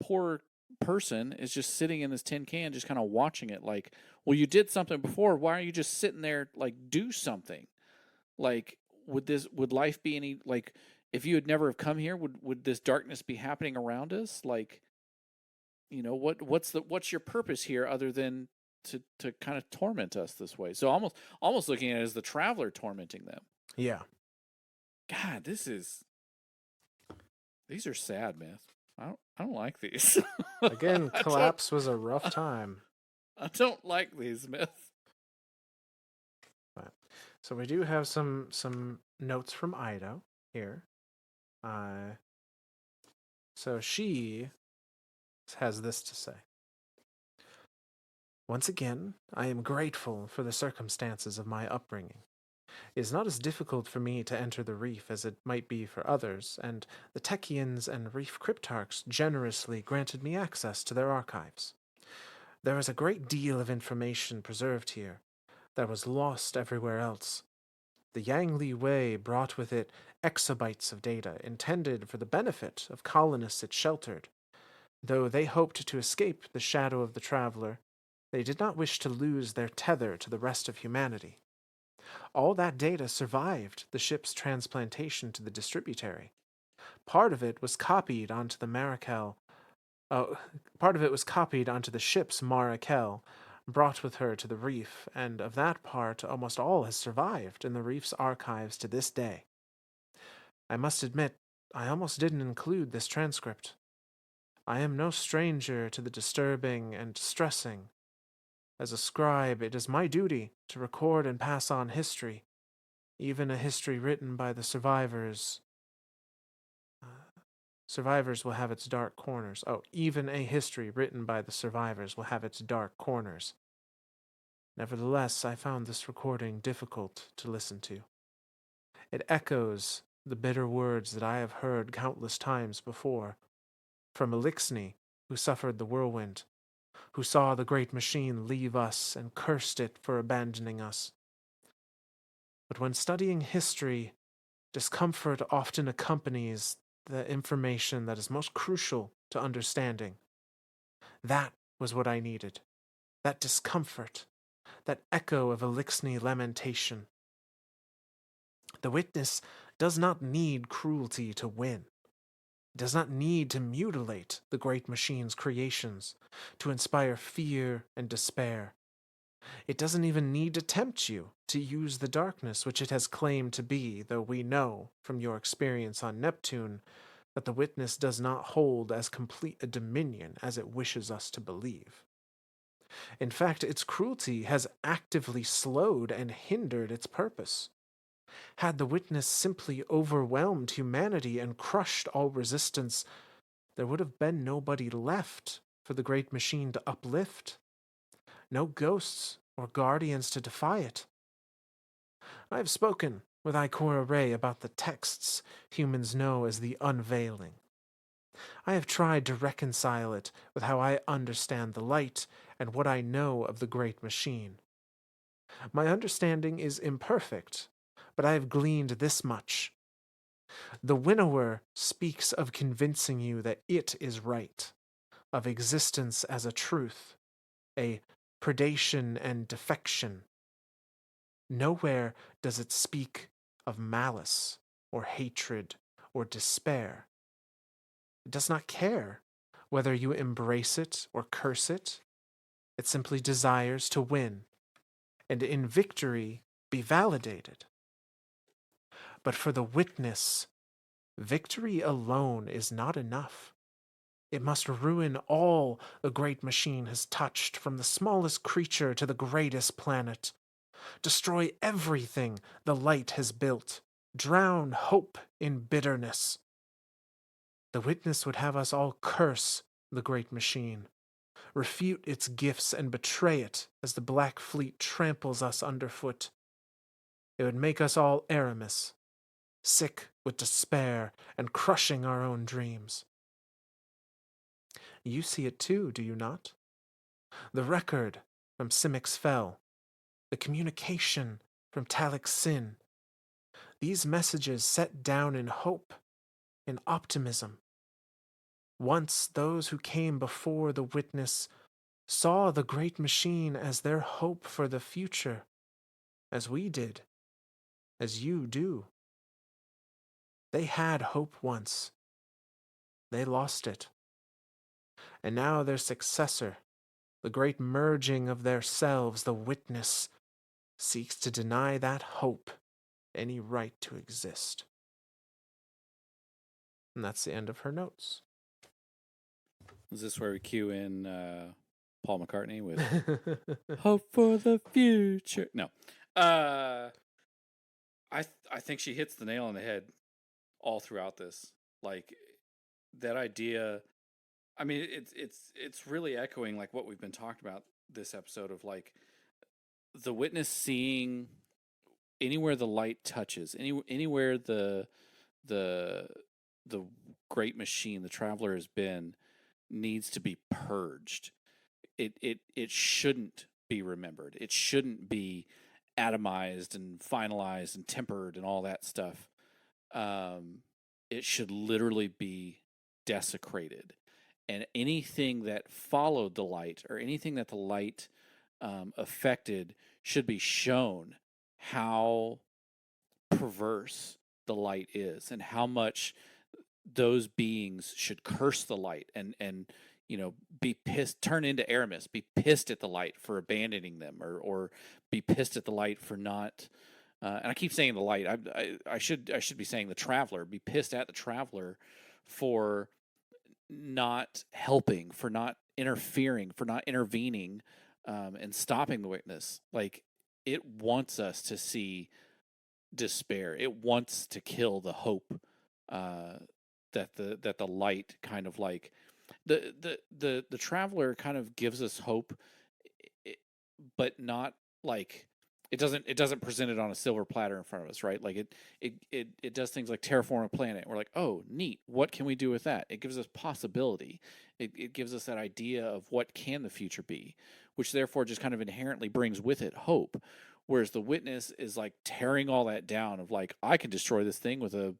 poor person is just sitting in this tin can just kind of watching it, like, well, you did something before, why are you just sitting there? Like, do something. Like, would life be any, like, if you had never have come here, would this darkness be happening around us? Like, you know, what's your purpose here other than to kind of torment us this way? So almost looking at it as the Traveler tormenting them. Yeah. God, these are sad, Myth. I don't like these. Again, I don't collapse was a rough time. I don't like these, Myth. But so we do have some notes from Ido here. Uh so she has this to say. Once again, I am grateful for the circumstances of my upbringing. It is not as difficult for me to enter the reef as it might be for others, and the Techians and reef cryptarchs generously granted me access to their archives. There is a great deal of information preserved here that was lost everywhere else. The Yangli Way brought with it exabytes of data intended for the benefit of colonists it sheltered. Though they hoped to escape the shadow of the traveler, they did not wish to lose their tether to the rest of humanity. All that data survived the ship's transplantation to the distributary. Part of it was copied onto the Maracel. Oh, part of it was copied onto the ship's Maracel, brought with her to the reef, and of that part almost all has survived in the reef's archives to this day. I must admit, I almost didn't include this transcript. I am no stranger to the disturbing and distressing. As a scribe, it is my duty to record and pass on history, even a history written by the survivors. Survivors will have its dark corners. Oh, even a history written by the survivors will have its dark corners. Nevertheless, I found this recording difficult to listen to. It echoes the bitter words that I have heard countless times before, from Elixni, who suffered the whirlwind, who saw the great machine leave us and cursed it for abandoning us. But when studying history, discomfort often accompanies the information that is most crucial to understanding. That was what I needed. That discomfort, that echo of Elixni lamentation. The witness does not need cruelty to win. It does not need to mutilate the great machine's creations, to inspire fear and despair. It doesn't even need to tempt you to use the darkness which it has claimed to be, though we know, from your experience on Neptune, that the witness does not hold as complete a dominion as it wishes us to believe. In fact, its cruelty has actively slowed and hindered its purpose. Had the witness simply overwhelmed humanity and crushed all resistance, there would have been nobody left for the great machine to uplift. No ghosts or guardians to defy it. I have spoken with Ikora Ray about the texts humans know as the unveiling. I have tried to reconcile it with how I understand the light and what I know of the great machine. My understanding is imperfect, but I have gleaned this much. The winnower speaks of convincing you that it is right, of existence as a truth, a predation and defection. Nowhere does it speak of malice or hatred or despair. It does not care whether you embrace it or curse it. It simply desires to win, and in victory be validated. But for the witness, victory alone is not enough. It must ruin all the great machine has touched, from the smallest creature to the greatest planet. Destroy everything the light has built. Drown hope in bitterness. The witness would have us all curse the great machine, refute its gifts, and betray it as the Black Fleet tramples us underfoot. It would make us all Aramis, sick with despair and crushing our own dreams. You see it too, do you not? The record from Simic's Fell, the communication from Talik's Sin, these messages set down in hope, in optimism. Once those who came before the witness saw the great machine as their hope for the future, as we did, as you do. They had hope once. They lost it. And now their successor, the great merging of their selves, the witness, seeks to deny that hope any right to exist. And that's the end of her notes. Is this where we cue in Paul McCartney with "Hope for the Future"? No, I think she hits the nail on the head all throughout this. Like that idea. I mean, it's really echoing like what we've been talking about this episode of like the witness seeing anywhere the light touches, anywhere the the great machine, the traveler has been, needs to be purged. It shouldn't be remembered. It shouldn't be atomized and finalized and tempered and all that stuff. Um, it should literally be desecrated. And anything that followed the light or anything that the light affected should be shown how perverse the light is and how much those beings should curse the light and be pissed, turn into Aramis, be pissed at the light for abandoning them, or be pissed at the light for not. And I keep saying the light. I should be saying the traveler. Be pissed at the traveler for not helping, for not interfering, for not intervening, and stopping the witness. Like, it wants us to see despair. It wants to kill the hope, uh, that the light kind of like the traveler kind of gives us hope, but not like it doesn't present it on a silver platter in front of us, right? Like it does things like terraform a planet. We're like, oh, neat. What can we do with that? It gives us possibility. It gives us that idea of what can the future be, which therefore just kind of inherently brings with it hope. Whereas the witness is like tearing all that down of like, I can destroy this thing with a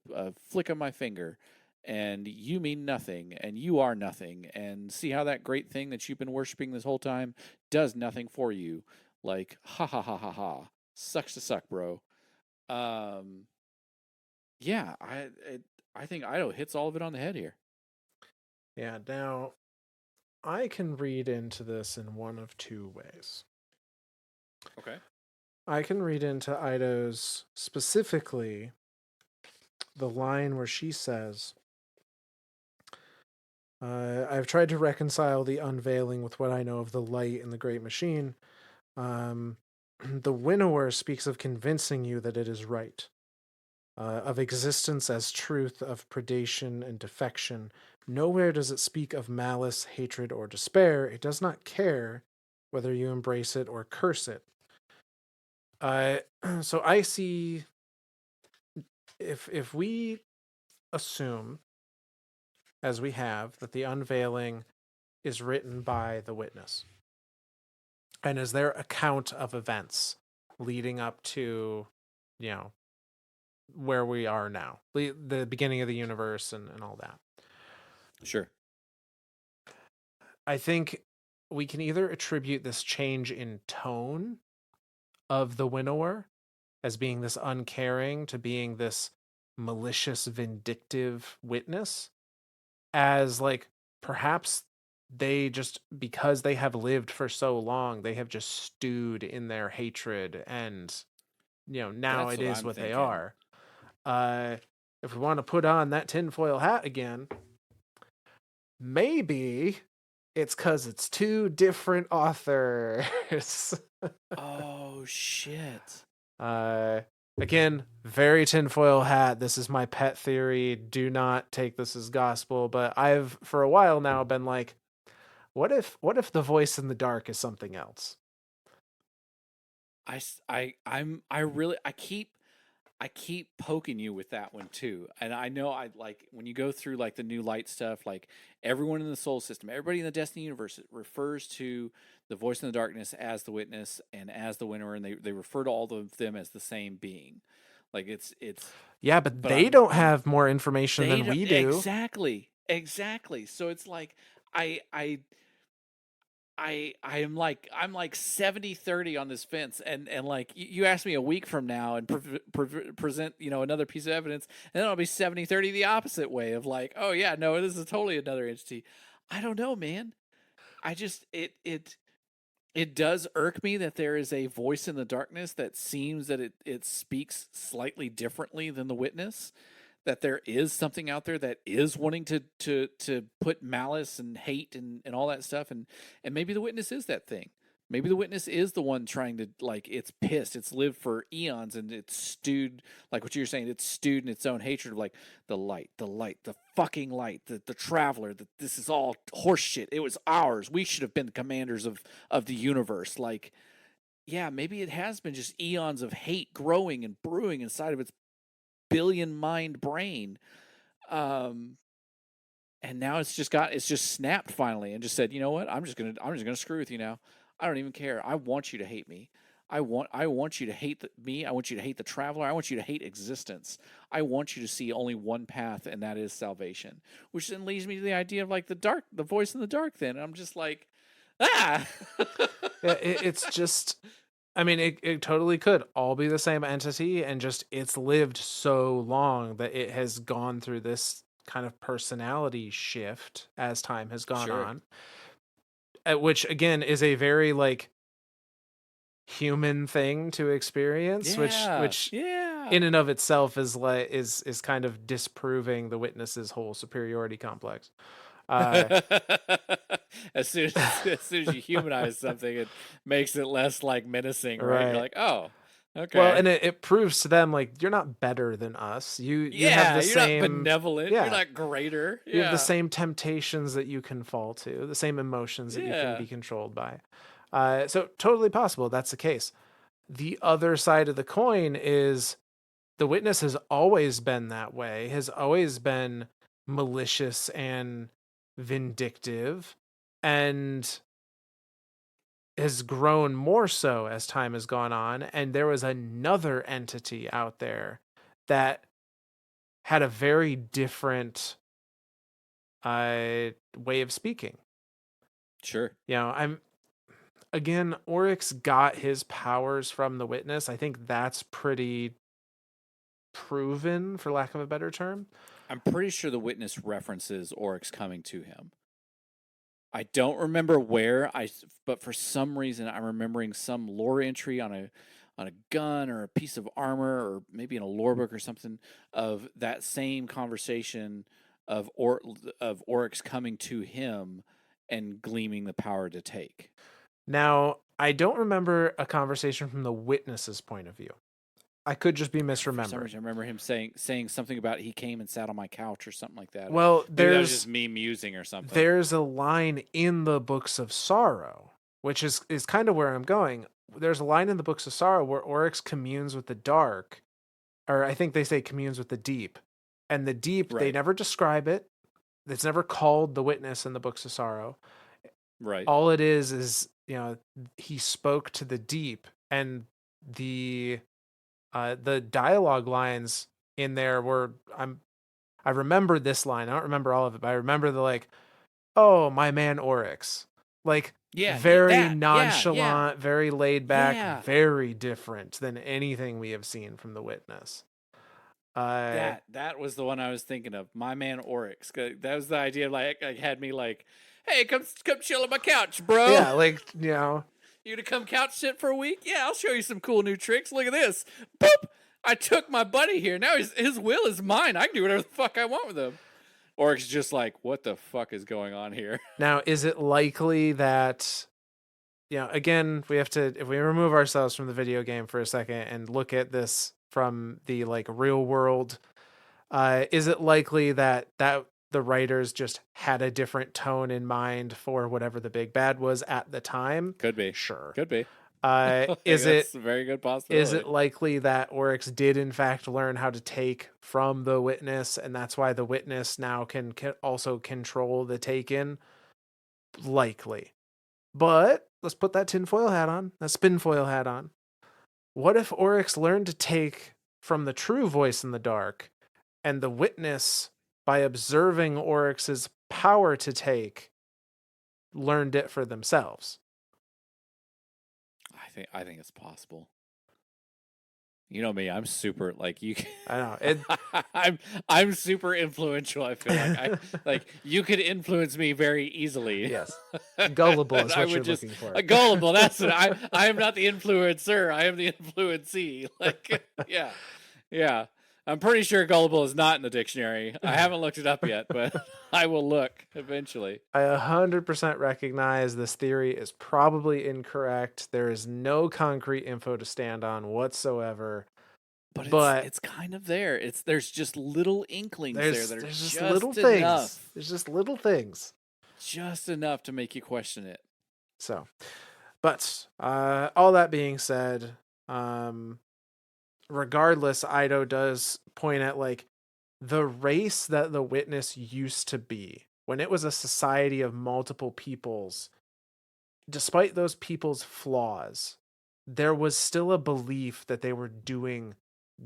flick of my finger, and you mean nothing, and you are nothing, and see how that great thing that you've been worshiping this whole time does nothing for you. Like, ha ha ha ha ha. Sucks to suck, bro. Um, yeah, I think Ido hits all of it on the head here. Yeah, now I can read into this in one of two ways. Okay. I can read into Ido's specifically the line where she says, I've tried to reconcile the unveiling with what I know of the light and the great machine. The winnower speaks of convincing you that it is right, of existence as truth, of predation and defection. Nowhere does it speak of malice, hatred, or despair. It does not care whether you embrace it or curse it. Uh, so I see, if we assume, as we have, that the unveiling is written by the witness and is their account of events leading up to, you know, where we are now, the beginning of the universe and all that. Sure. I think we can either attribute this change in tone of the winnower as being this uncaring to being this malicious, vindictive witness, as like perhaps they just, because they have lived for so long, they have just stewed in their hatred, and now That's it what is I'm what they thinking. are. uh if we want to put on that tinfoil hat again, maybe it's because it's two different authors. Oh shit. uh Again, very tinfoil hat. This is my pet theory. Do not take this as gospel, but I've for a while now been like, what if the voice in the dark is something else? I keep poking you with that one too. And I know I like when you go through like the new light stuff, like everyone in the soul system, everybody in the Destiny universe refers to the voice in the darkness as the witness and as the winner, and they refer to all of them as the same being. Like it's Yeah, but but they I'm don't I'm have more information they than don't we do. exactly. So it's like I I I'm like 70-30 on this fence, and like you ask me a week from now and present another piece of evidence, and then I'll be 70-30 the opposite way of like, oh yeah, no, this is totally another entity. I don't know, man. I just it does irk me that there is a voice in the darkness that seems that it speaks slightly differently than the witness, that there is something out there that is wanting to put malice and hate and all that stuff, and maybe the witness is that thing. Maybe the witness is the one trying to, like, it's pissed, it's lived for eons, and it's stewed, like what you're saying, it's stewed in its own hatred of like the fucking light, the traveler, that this is all horseshit, it was ours, we should have been the commanders of the universe. Like, yeah, maybe it has been just eons of hate growing and brewing inside of its billion mind brain. Um, and now it's just snapped finally and just said, you know what? I'm just gonna screw with you now. I don't even care. I want you to hate me. I want you to hate me. I want you to hate the traveler. I want you to hate existence. I want you to see only one path, and that is salvation. Which then leads me to the idea of like the voice in the dark. Then and I'm just like, ah, Yeah, it's just, I mean, it totally could all be the same entity, and just it's lived so long that it has gone through this kind of personality shift as time has gone Sure. on, which again is a very like human thing to experience, Yeah. which Yeah. in and of itself is like is kind of disproving the witness's whole superiority complex. Uh, As soon as you humanize something, it makes it less like menacing, right? You're right. like, oh, Well, okay. and it proves to them like you're not better than us. You have Yeah, the you're not same, benevolent. You're yeah, not greater. you have the Yeah. same temptations that you can fall to, the same emotions that you can Yeah. be controlled by. So totally possible that's the case. The other side of the coin is the witness has always been that way, has always been malicious and vindictive, and has grown more so as time has gone on. And there was another entity out there that had a very different way of speaking. Sure. I'm again, Oryx got his powers from the witness. I think that's pretty proven, for lack of a better term. I'm pretty sure the witness references Oryx coming to him. I don't remember where but for some reason I'm remembering some lore entry on a gun or a piece of armor or maybe in a lore book or something of that same conversation of Oryx coming to him and gleaming the power to take. Now, I don't remember a conversation from the witness's point of view. I could just be For some misremembering. reason, I remember him saying something about he came and sat on my couch or something like that, or Well, maybe that was just me musing or something. there's a line in the Books of Sorrow, which is kind of where I'm going. There's a line in the Books of Sorrow where Oryx communes with the dark, or I think they say communes with the deep. And the deep, they Right, never describe it. It's never called the witness in the Books of Sorrow. right. All it is, he spoke to the deep, and the the dialogue lines in there were I remember this line. I don't remember all of it, but I remember the like, "Oh, my man Oryx." Like Yeah, very that. Yeah, yeah, nonchalant, very laid back, yeah. very different than anything we have seen from the witness. Uh That was the one I was thinking of. My man Oryx. That was the idea. Like had me like, hey, come chill on my couch, bro. yeah, like, You to come couch sit for a week? Yeah, I'll show you some cool new tricks. Look at this. Boop. I took my buddy here. Now his will is mine. I can do whatever the fuck I want with him. Oryx is just like, what the fuck is going on here? now is it likely that again, we have to if we remove ourselves from the video game for a second and look at this from the like real world, is it likely that the writers just had a different tone in mind for whatever the big bad was at the time? Could be. Sure. Could be. Is That's it a very good is possibility. it likely that Oryx did in fact learn how to take from the witness, and that's why the witness now can also control the taken? Likely. But let's put that tinfoil hat on, that spinfoil hat on. What if Oryx learned to take from the true voice in the dark, and the witness, by observing Oryx's power to take, learned it for themselves? I think it's possible. You know me, I'm super like you. I know it. I'm super influential. I feel like like you could influence me very easily. Yes, gullible And is I what you're would just looking for. gullible. That's what I am not the influencer. I am the influencee. Like yeah, yeah. I'm pretty sure gullible is not in the dictionary. I haven't looked it up yet, but I will look eventually. I 100% recognize this theory is probably incorrect. There is no concrete info to stand on whatsoever, But it's but it's kind of there. There's just little inklings there that are there's just little just things. enough. There's just little things. Just enough to make you question it. So, but all that being said, um, regardless, Ido does point at like the race that the witness used to be when it was a society of multiple peoples. Despite those people's flaws, there was still a belief that they were doing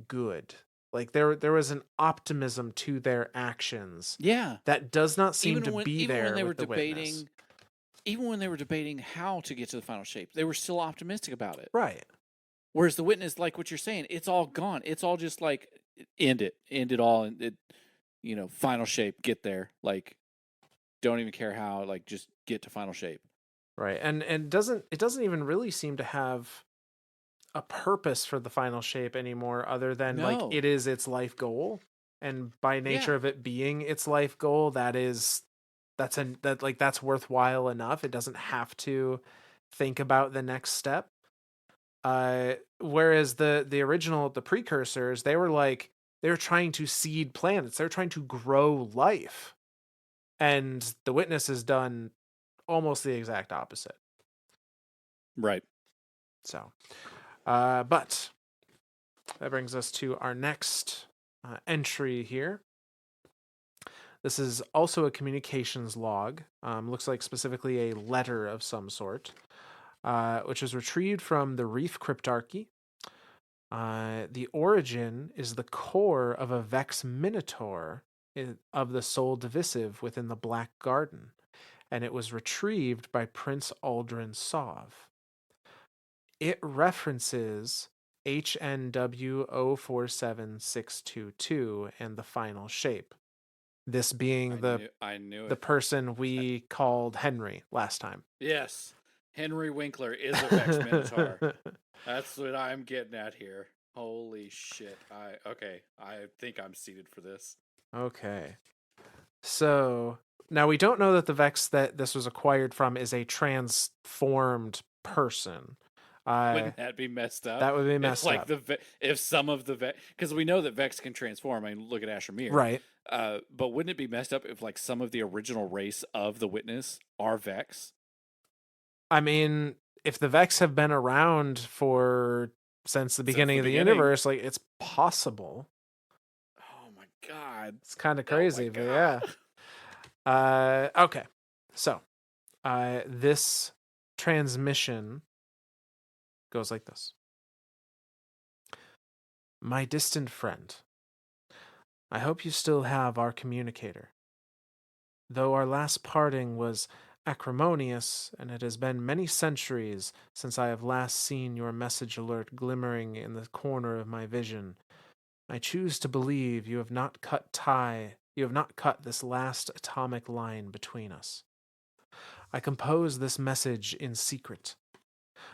good. Like there was an optimism to their actions Yeah. that does not seem to be Even when there they were with the witness. debating how to get to the final shape, they were still optimistic about it. Right. Whereas the witness, like what you're saying, it's all gone. It's all just like end it all, and final shape, get there. Like, don't even care how. Like, just get to final shape. Right. And it doesn't even really seem to have a purpose for the final shape anymore other than like No. it is its life goal. And by nature Yeah. of it being its life goal, that's worthwhile enough. It doesn't have to think about the next step. Whereas the original, the precursors, they were trying to seed planets. They're trying to grow life. And the Witness has done almost the exact opposite. Right. So, but that brings us to our next entry here. This is also a communications log. Looks like specifically a letter of some sort, which was retrieved from the Reef Cryptarchy. The origin is the core of a Vex Minotaur of the Soul Divisive within the Black Garden, and it was retrieved by Prince Aldrin Sov. It references HNW 047622 and the final shape. This being I knew the it. person we called Henry last time. Yes. Henry Winkler is a Vex Minotaur. That's what I'm getting at here. Holy shit. I think I'm seated for this. Okay. So now we don't know that the Vex that this was acquired from is a transformed person. Uh, Wouldn't that be messed up? that would be If messed like up. if some of the Vex, because we know that Vex can transform. I mean, look at Asher. Right. But wouldn't it be messed up if like some of the original race of the Witness are Vex? I mean, if the Vex have been around for since the Since beginning the of the beginning. universe, like it's possible. Oh my god. It's kind of Oh my crazy, but god. yeah. Okay. So, this transmission goes like this. My distant friend, I hope you still have our communicator. Though our last parting was acrimonious, and it has been many centuries since I have last seen your message alert glimmering in the corner of my vision, I choose to believe you have not cut this last atomic line between us. I compose this message in secret.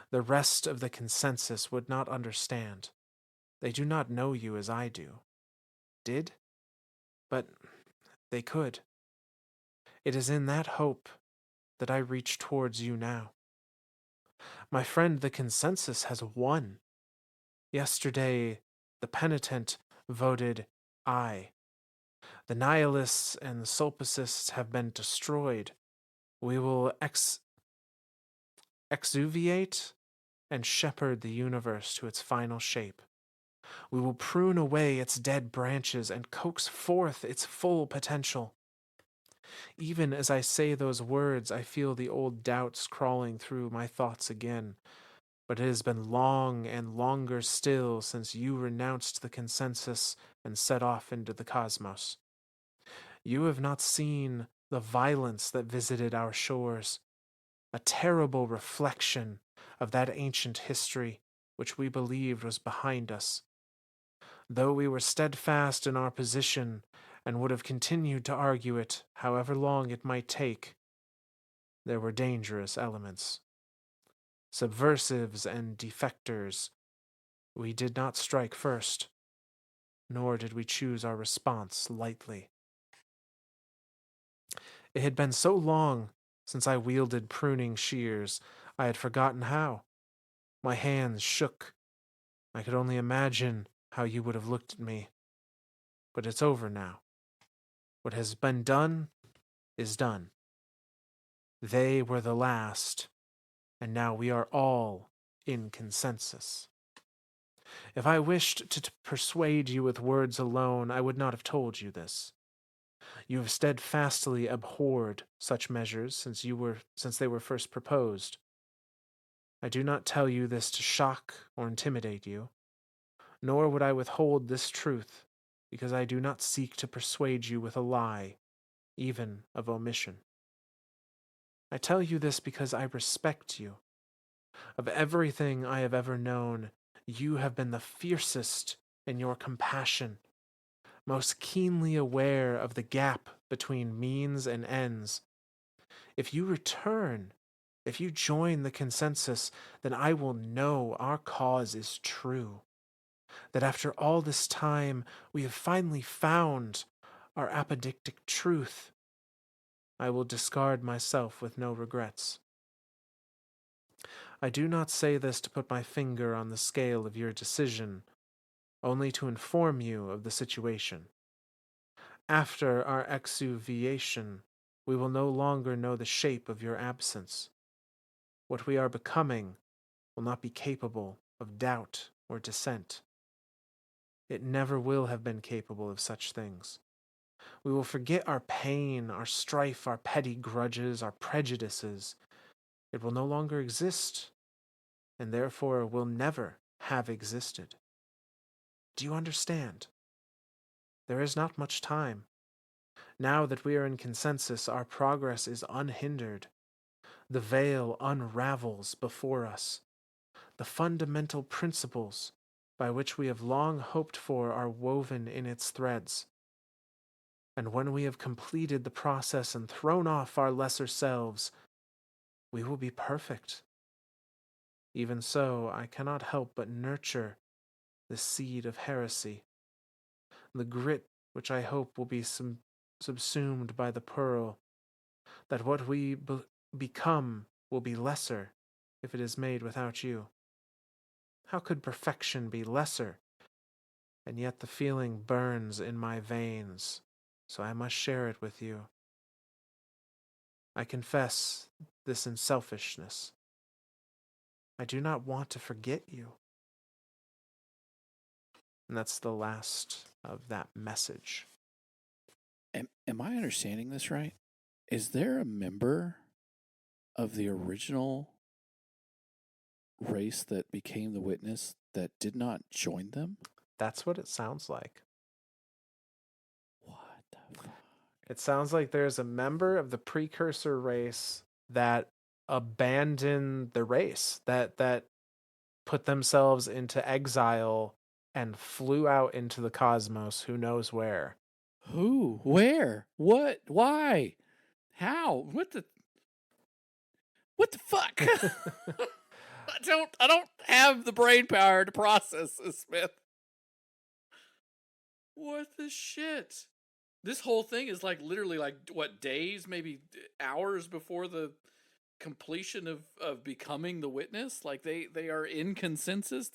The rest of the consensus would not understand. They do not know you as I do. Did? But they could. It is in that hope that I reach towards you now. My friend, the consensus has won. Yesterday, the penitent voted aye. The nihilists and the solipsists have been destroyed. We will exuviate and shepherd the universe to its final shape. We will prune away its dead branches and coax forth its full potential. Even as I say those words, I feel the old doubts crawling through my thoughts again. But it has been long and longer still since you renounced the consensus and set off into the cosmos. You have not seen the violence that visited our shores, a terrible reflection of that ancient history which we believed was behind us. Though we were steadfast in our position and would have continued to argue it, however long it might take, there were dangerous elements. Subversives and defectors. We did not strike first, nor did we choose our response lightly. It had been so long since I wielded pruning shears, I had forgotten how. My hands shook. I could only imagine how you would have looked at me. But it's over now. What has been done is done. They were the last, and now we are all in consensus. If I wished to persuade you with words alone, I would not have told you this. You have steadfastly abhorred such measures since they were first proposed. I do not tell you this to shock or intimidate you, nor would I withhold this truth, because I do not seek to persuade you with a lie, even of omission. I tell you this because I respect you. Of everything I have ever known, you have been the fiercest in your compassion, most keenly aware of the gap between means and ends. If you return, if you join the consensus, then I will know our cause is true. That after all this time, we have finally found our apodictic truth. I will discard myself with no regrets. I do not say this to put my finger on the scale of your decision, only to inform you of the situation. After our exuviation, we will no longer know the shape of your absence. What we are becoming will not be capable of doubt or dissent. It never will have been capable of such things. We will forget our pain, our strife, our petty grudges, our prejudices. It will no longer exist, and therefore will never have existed. Do you understand? There is not much time. Now that we are in consensus, our progress is unhindered. The veil unravels before us. The fundamental principles by which we have long hoped for are woven in its threads. And when we have completed the process and thrown off our lesser selves, we will be perfect. Even so, I cannot help but nurture the seed of heresy, the grit which I hope will be subsumed by the pearl, that what we become will be lesser if it is made without you. How could perfection be lesser? And yet the feeling burns in my veins, so I must share it with you. I confess this in selfishness. I do not want to forget you. And that's the last of that message. Am I understanding this right? Is there a member of the original race that became the witness that did not join them? That's what it sounds like. What the fuck? It sounds like there's a member of the precursor race that abandoned the race, that put themselves into exile and flew out into the cosmos, who knows where. Who? Where? What? Why? How? What the fuck? I don't have the brain power to process this, Smith. What the shit? This whole thing is like literally like what, days, maybe hours before the completion of becoming the witness. Like they are in consensus.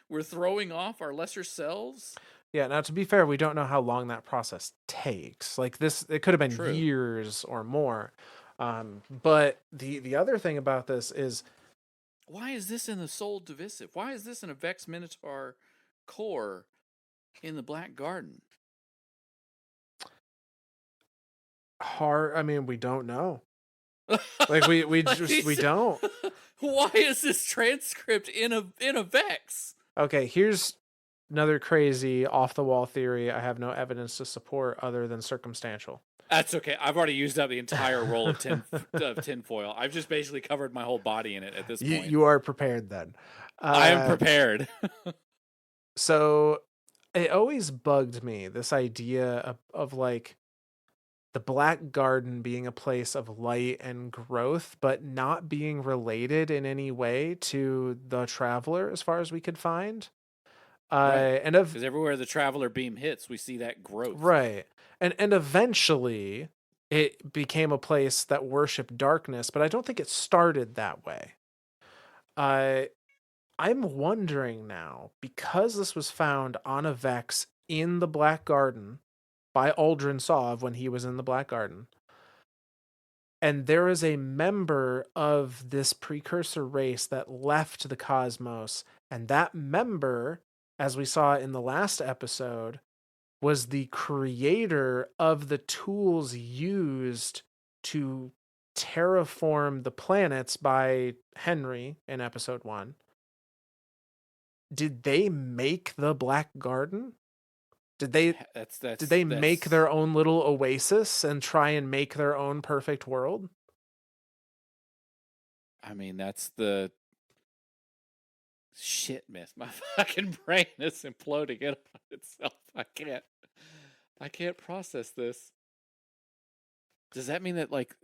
We're throwing off our lesser selves. Yeah, now to be fair, we don't know how long that process takes. Like this, it could have been True. years or more. But the other thing about this is Why is this in the Soul Divisive? Why is this in a Vex Minotaur core in the Black Garden? hard. I mean, we don't know. Like we just we don't. Why is this transcript in a Vex? Okay, here's another crazy off the wall theory I have no evidence to support other than circumstantial. That's okay. I've already used up the entire roll of tinfoil. I've just basically covered my whole body in it at this you point. you are prepared then. I am prepared. So it always bugged me, this idea of like the Black Garden being a place of light and growth, but not being related in any way to the Traveler, as far as we could find. Right. And of Because everywhere the traveler beam hits, we see that growth. right, and eventually it became a place that worshipped darkness, but I don't think it started that way. Uh, I'm wondering now, because this was found on a Vex in the Black Garden by Aldrin Sov when he was in the Black Garden, and there is a member of this precursor race that left the cosmos, and that member, as we saw in the last episode, was the creator of the tools used to terraform the planets by Henry in episode 1. Did they make the Black Garden? Did they did they make That's. their own little oasis and try and make their own perfect world? I mean, that's the shit myth. My fucking brain is imploding in on itself. I can't. I can't process this. Does that mean that like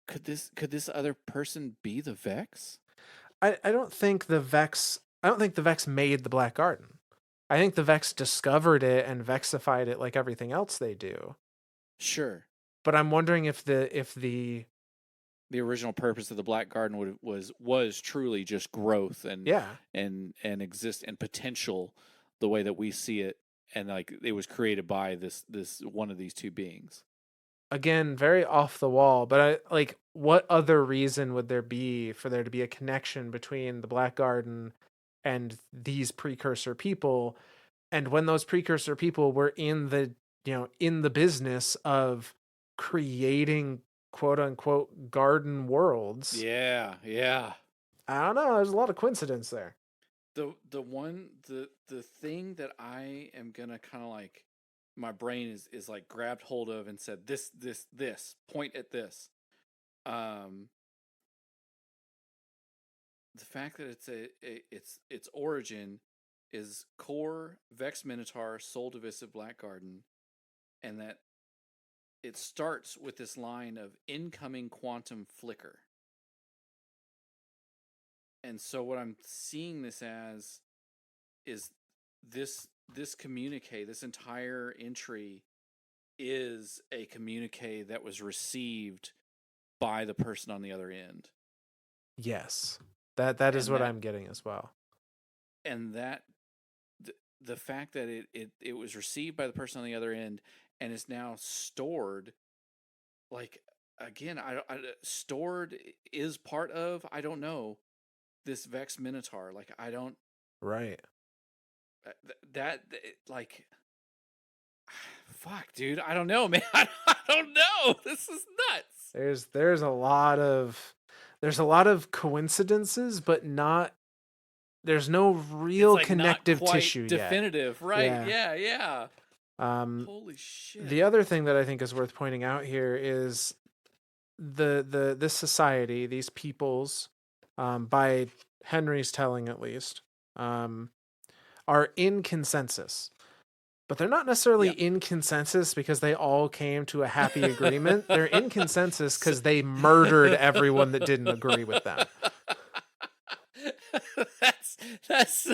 could this other person be the Vex? I don't think the Vex. I don't think the Vex made the Black Garden. I think the Vex discovered it and vexified it like everything else they do. Sure. But I'm wondering if the The original purpose of the Black Garden was truly just growth yeah, and exist and potential the way that we see it, and like it was created by this one of these two beings. again, very off the wall, but I like what other reason would there be for there to be a connection between the Black Garden and these precursor people? And when those precursor people were in the, in the business of creating quote unquote garden worlds, Yeah, yeah. I don't know, there's a lot of coincidence there. The thing that I am gonna kind of like my brain is like grabbed hold of and said this point at this. Um, the fact that its origin is core Vex Minotaur Soul Divisive Black Garden, and that it starts with this line of incoming quantum flicker. And so what I'm seeing this as is this communique, this entire entry is a communique that was received by the person on the other end. Yes. That is And what that I'm getting as well. and that the fact that it was received by the person on the other end and is now stored, like, again, stored is part of, I don't know, this Vex Minotaur. Like, I don't Right. that like fuck, dude, I don't know, man. I don't know. This is nuts. There's a lot of coincidences, but not there's no It's real like not connective quite tissue yet. definitive, right? Yeah. Yeah, yeah. Um Holy shit. the other thing that I think is worth pointing out here is the this society, these peoples, by Henry's telling at least, um, are in consensus. But they're not necessarily Yeah. in consensus because they all came to a happy agreement. They're in consensus So- because they murdered everyone that didn't agree with them. that's that's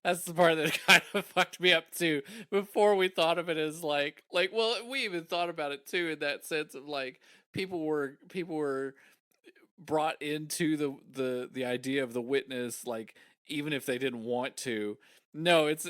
that's the part that kind of fucked me up too. Before we thought of it as like well, we even thought about it too in that sense of like people were brought into the idea of the witness, like even if they didn't want to. No, it's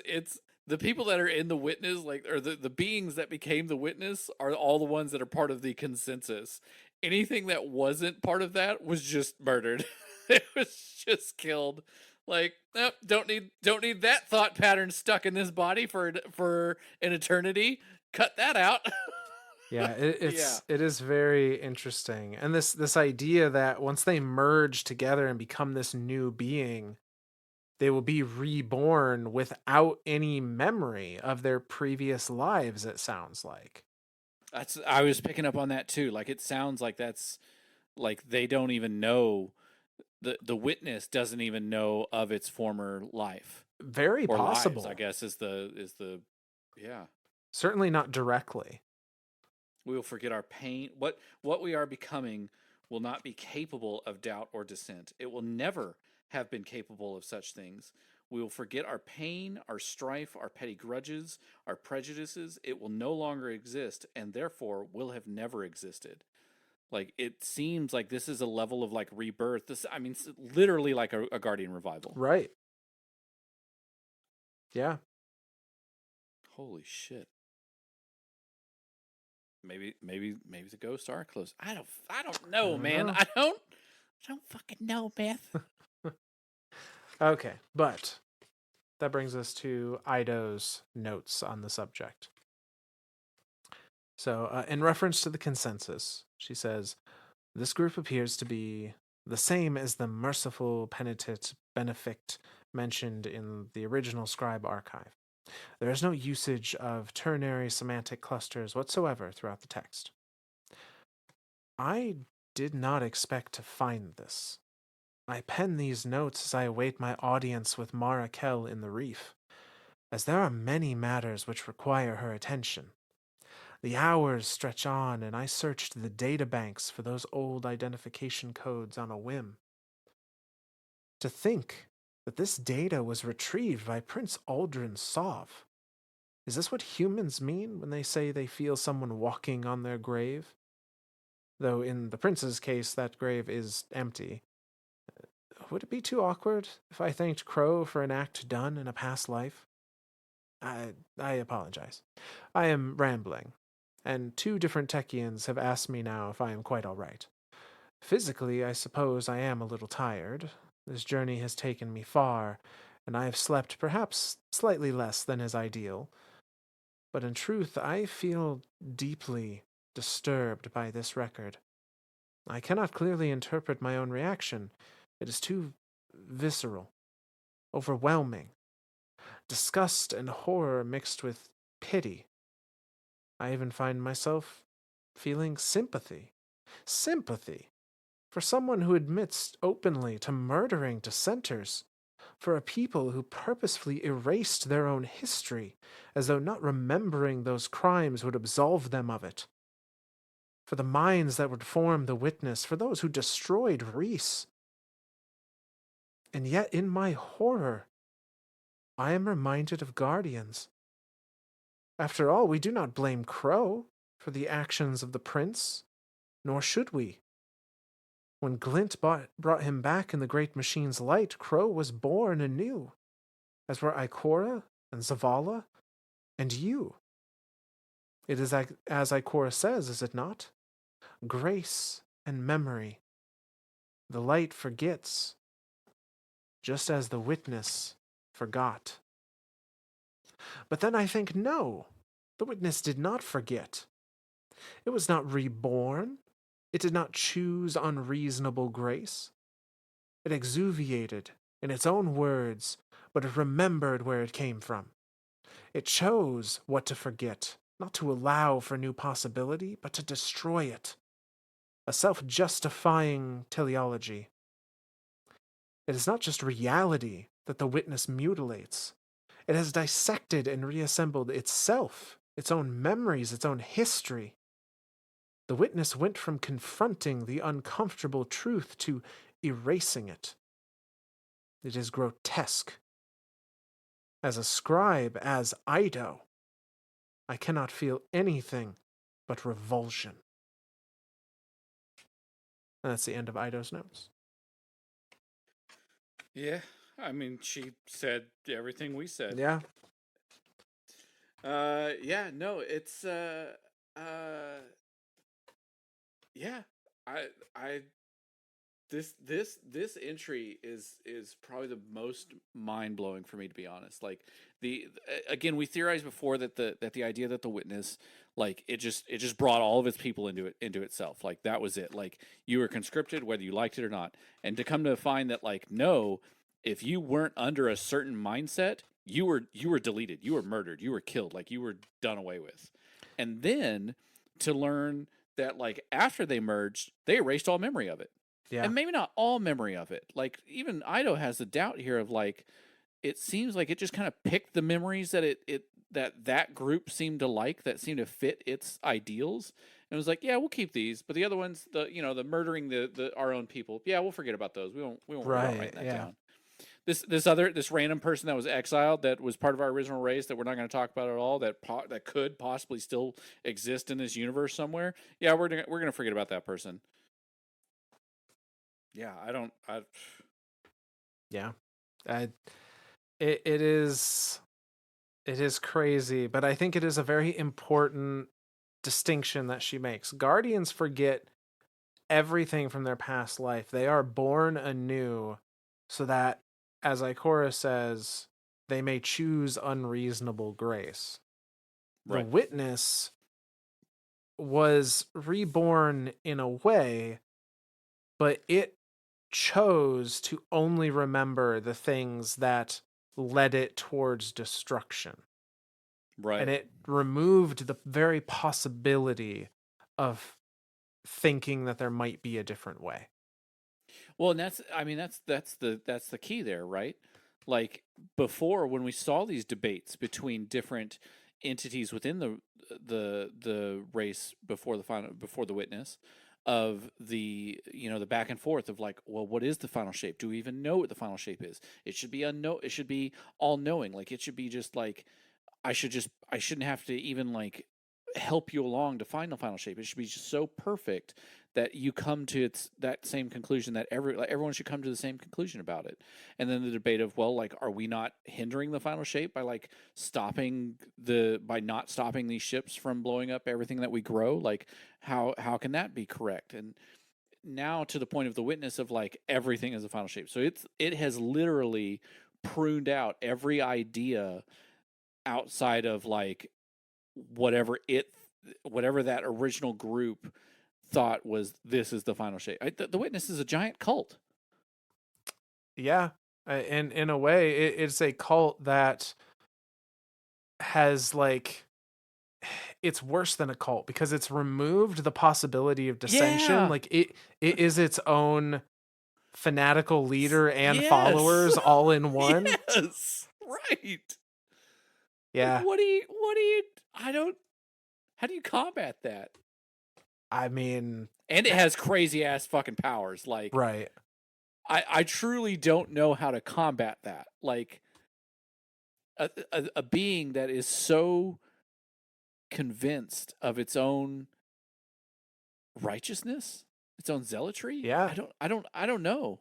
the people that are in the witness, like, or the beings that became the witness are all the ones that are part of the consensus. Anything that wasn't part of that was just murdered. It was just killed. Like, nope, don't need that thought pattern stuck in this body for an eternity. Cut that out. Yeah, Yeah. it is very interesting, and this idea that once they merge together and become this new being, they will be reborn without any memory of their previous lives. It sounds like That's I was picking up on that too. Like it sounds like that's like they don't even know, the witness doesn't even know of its former life very or lives, I possible. guess is the yeah. Certainly not directly. We will forget our pain. What we are becoming will not be capable of doubt or dissent. It will never have been capable of such things. We will forget our pain, our strife, our petty grudges, our prejudices. It will no longer exist, and therefore will have never existed. Like it seems like this is a level of like rebirth. This, I mean, it's literally like a Guardian revival. Right. Yeah. Holy shit. Maybe the ghosts are close. I don't I know, don't man. know. I don't fucking know, man. Okay, but that brings us to Ido's notes on the subject. So, in reference to the consensus, she says, this group appears to be the same as the merciful penitent benefict mentioned in the original scribe archive. There is no usage of ternary semantic clusters whatsoever throughout the text. I did not expect to find this. I pen these notes as I await my audience with Mara Kell in the reef. as there are many matters which require her attention. The hours stretch on, and I searched the databanks for those old identification codes on a whim. To think that this data was retrieved by Prince Aldrin Sov. Is this what humans mean when they say they feel someone walking on their grave? Though in the prince's case, that grave is empty. Would it be too awkward if I thanked Crow for an act done in a past life? I apologize. I am rambling, and two different Techians have asked me now if I am quite all right. Physically, I suppose I am a little tired. This journey has taken me far, and I have slept perhaps slightly less than is ideal. But in truth, I feel deeply disturbed by this record. I cannot clearly interpret my own reaction. It is too visceral, overwhelming, disgust and horror mixed with pity. I even find myself feeling sympathy. Sympathy for someone who admits openly to murdering dissenters, for a people who purposefully erased their own history as though not remembering those crimes would absolve them of it, for the minds that would form the witness, for those who destroyed Reese. And yet, in my horror, I am reminded of Guardians. After all, we do not blame Crow for the actions of the prince, nor should we. When Glint brought him back in the great machine's light, Crow was born anew, as were Ikora and Zavala and you. It is as Ikora says, is it not? Grace and memory. The light forgets, just as the witness forgot. But then I think, no, the witness did not forget. It was not reborn. It did not choose unreasonable grace. It exuviated in its own words, but it remembered where it came from. It chose what to forget, not to allow for new possibility, but to destroy it. A self justifying teleology. It is not just reality that the witness mutilates. It has dissected and reassembled itself, its own memories, its own history. The witness went from confronting the uncomfortable truth to erasing it. It is grotesque. As a scribe, as Ido, I cannot feel anything but revulsion. And that's the end of Ido's notes. Yeah, I mean, she said everything we said. Yeah. Yeah, no, it's uh, yeah, I this entry is probably the most mind blowing for me, to be honest. Like again, we theorized before that the idea that the witness, like, it just brought all of its people into itself. Like, that was it. Like, you were conscripted whether you liked it or not, and to come to find that, like, no, if you weren't under a certain mindset, you were deleted, you were murdered, you were killed, like, you were done away with. And then to learn that, like, after they merged, they erased all memory of it, Yeah. and maybe not all memory of it. Like, even Ido has the doubt here of, like, it seems like it just kind of picked the memories that that group seemed to like, that seemed to fit its ideals, and was like, yeah, we'll keep these, but the other ones, the murdering the our own people, yeah, we'll forget about those. We won't worry about Right. writing that Yeah. down. This random person that was exiled, that was part of our original race, that we're not going to talk about at all, that could possibly still exist in this universe somewhere. Yeah, we're gonna forget about that person. Yeah, I Yeah. I, it is crazy, but I think it is a very important distinction that she makes. Guardians forget everything from their past life. They are born anew so that, as Ikora says, they may choose unreasonable grace. The right. witness was reborn in a way, but it chose to only remember the things that led it towards destruction. And Right. it removed the very possibility of thinking that there might be a different way. Well, and that's, I mean, that's the key there, right? Like before, when we saw these debates between different entities within the race before the witness, of the back and forth of like, well, what is the final shape? Do we even know what the final shape is? It should be unknown. It should be all knowing. Like it should be just like I shouldn't have to even like help you along to find the final shape. It should be just so perfect that you come to that same conclusion, that everyone should come to the same conclusion about it. And then the debate of, well, like, are we not hindering the final shape by like by not stopping these ships from blowing up everything that we grow? Like how can that be correct? And now to the point of the witness of like everything is a final shape. So it has literally pruned out every idea outside of like whatever it whatever that original group thought was, this is the final shape. The witness is a giant cult. Yeah, and in a way, it's a cult that has like it's worse than a cult because it's removed the possibility of dissension. Yeah. Like it is its own fanatical leader and Yes. followers all in one. Yes. Right. Like Yeah, what do you I don't how do you combat that? I mean, And it has crazy ass fucking powers. Like right. I truly don't know how to combat that. Like a being that is so convinced of its own righteousness, its own zealotry. Yeah, I don't know.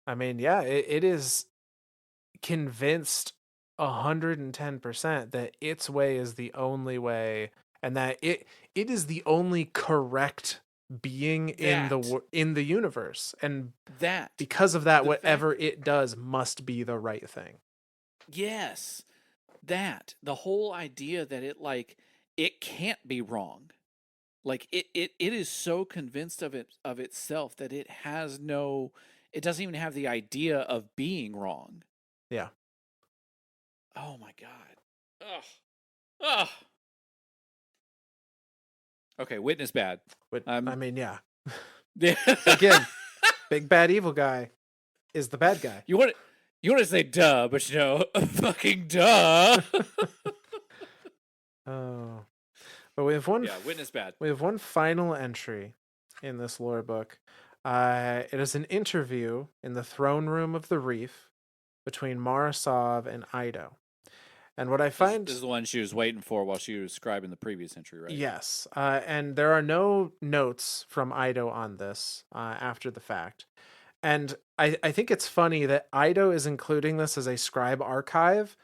I mean, yeah, it is convinced 110% that its way is the only way, and that it is the only correct being That in the universe, and that because of that, the fact whatever it does must be the right thing. yes, that the whole idea that it can't be wrong. Like it is so convinced of itself that it doesn't even have the idea of being wrong. Yeah. Oh my god. Ugh. Ugh. Okay, witness bad. But I Um mean, yeah. yeah. Again, big bad evil guy is the bad guy. you want you want to say duh, but fucking duh. Oh. But we have one Yeah, witness bad. we have one final entry in this lore book. It is an interview in the throne room of the Reef between Marasov and Ido. And what I This find, is the one she was waiting for while she was scribing the previous entry, right? yes, and there are no notes from Ido on this after the fact. And I think it's funny that Ido is including this as a scribe archive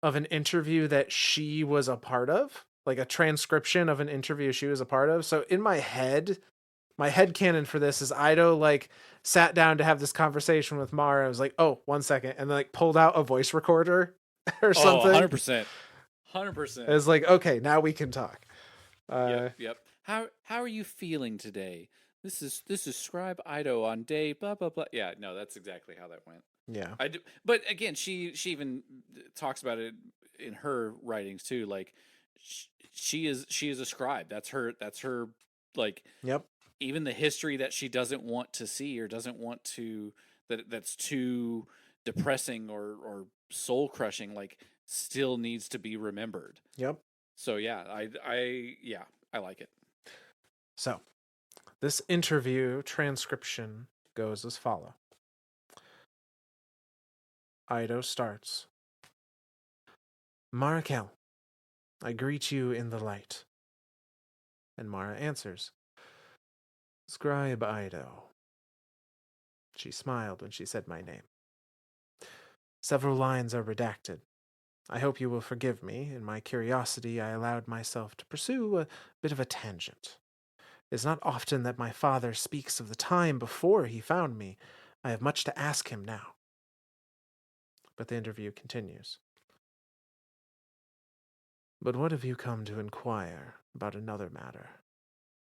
of an interview that she was a part of, like a transcription of an interview she was a part of. So in my head canon for this is Ido like sat down to have this conversation with Mara. I was like, oh, 1 second, and then like pulled out a voice recorder or Oh, something. 100%. It 100%. was like, okay, now we can talk. Yep, yep. How are you feeling today? This is Scribe Ido on day blah blah blah. Yeah, no, that's exactly how that went. Yeah. I do, but again, she even talks about it in her writings too. Like she is a scribe. That's her like Yep. even the history that she doesn't want to see or doesn't want to that's too depressing or soul crushing, like still needs to be remembered. Yep. So yeah, I like it. So this interview transcription goes as follow. Ido starts. Marakel, I greet you in the light. And Mara answers, Scribe Ido. She smiled when she said my name. Several lines are redacted. I hope you will forgive me. In my curiosity, I allowed myself to pursue a bit of a tangent. It is not often that my father speaks of the time before he found me. I have much to ask him now. But the interview continues. But what have you come to inquire about another matter?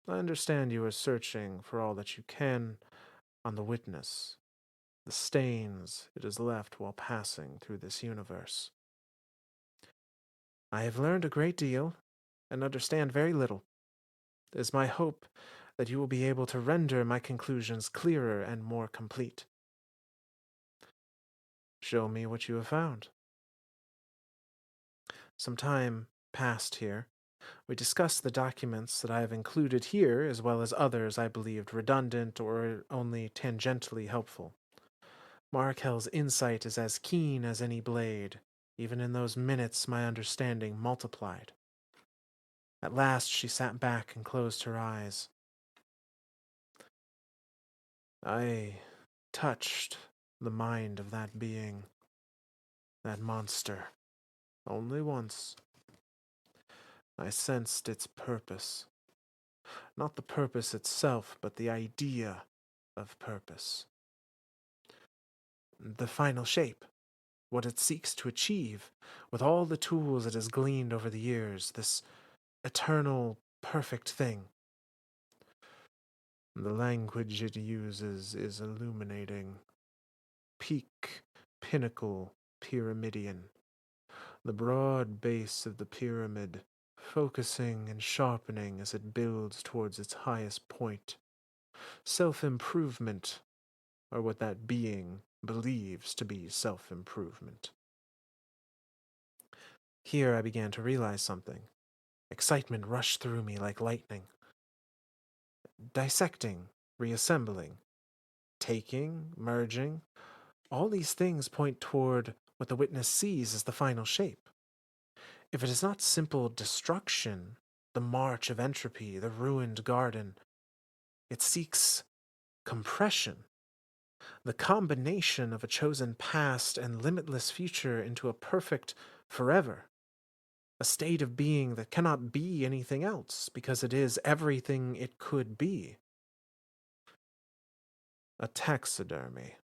I understand you are searching for all that you can on the witness, the stains it has left while passing through this universe. I have learned a great deal and understand very little. It is my hope that you will be able to render my conclusions clearer and more complete. Show me what you have found. Some time passed here. We discussed the documents that I have included here, as well as others I believed redundant or only tangentially helpful. Markel's insight is as keen as any blade. Even in those minutes, my understanding multiplied. At last, she sat back and closed her eyes. I touched the mind of that being, that monster, only once. I sensed its purpose. Not the purpose itself, but the idea of purpose. The final shape, what it seeks to achieve, with all the tools it has gleaned over the years, this eternal, perfect thing. The language it uses is illuminating. Peak, pinnacle, pyramidian. The broad base of the pyramid, focusing and sharpening as it builds towards its highest point. Self-improvement, or what that being believes to be self-improvement. Here I began to realize something. Excitement rushed through me like lightning. Dissecting, reassembling, taking, merging, all these things point toward what the witness sees as the final shape. If it is not simple destruction, the march of entropy, the ruined garden, it seeks compression, the combination of a chosen past and limitless future into a perfect forever, a state of being that cannot be anything else because it is everything it could be. A taxidermy.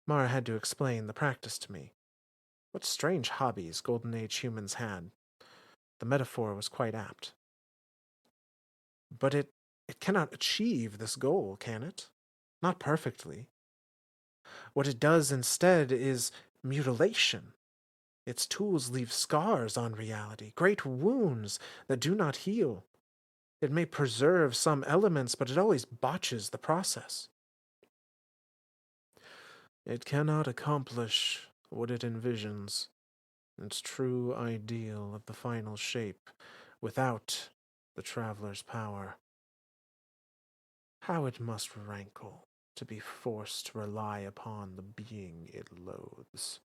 Mara had to explain the practice to me. What strange hobbies Golden Age humans had. The metaphor was quite apt. But it cannot achieve this goal, can it? Not perfectly. What it does instead is mutilation. Its tools leave scars on reality, great wounds that do not heal. It may preserve some elements, but it always botches the process. It cannot accomplish what it envisions, its true ideal of the final shape, without the traveler's power. How it must rankle to be forced to rely upon the being it loathes.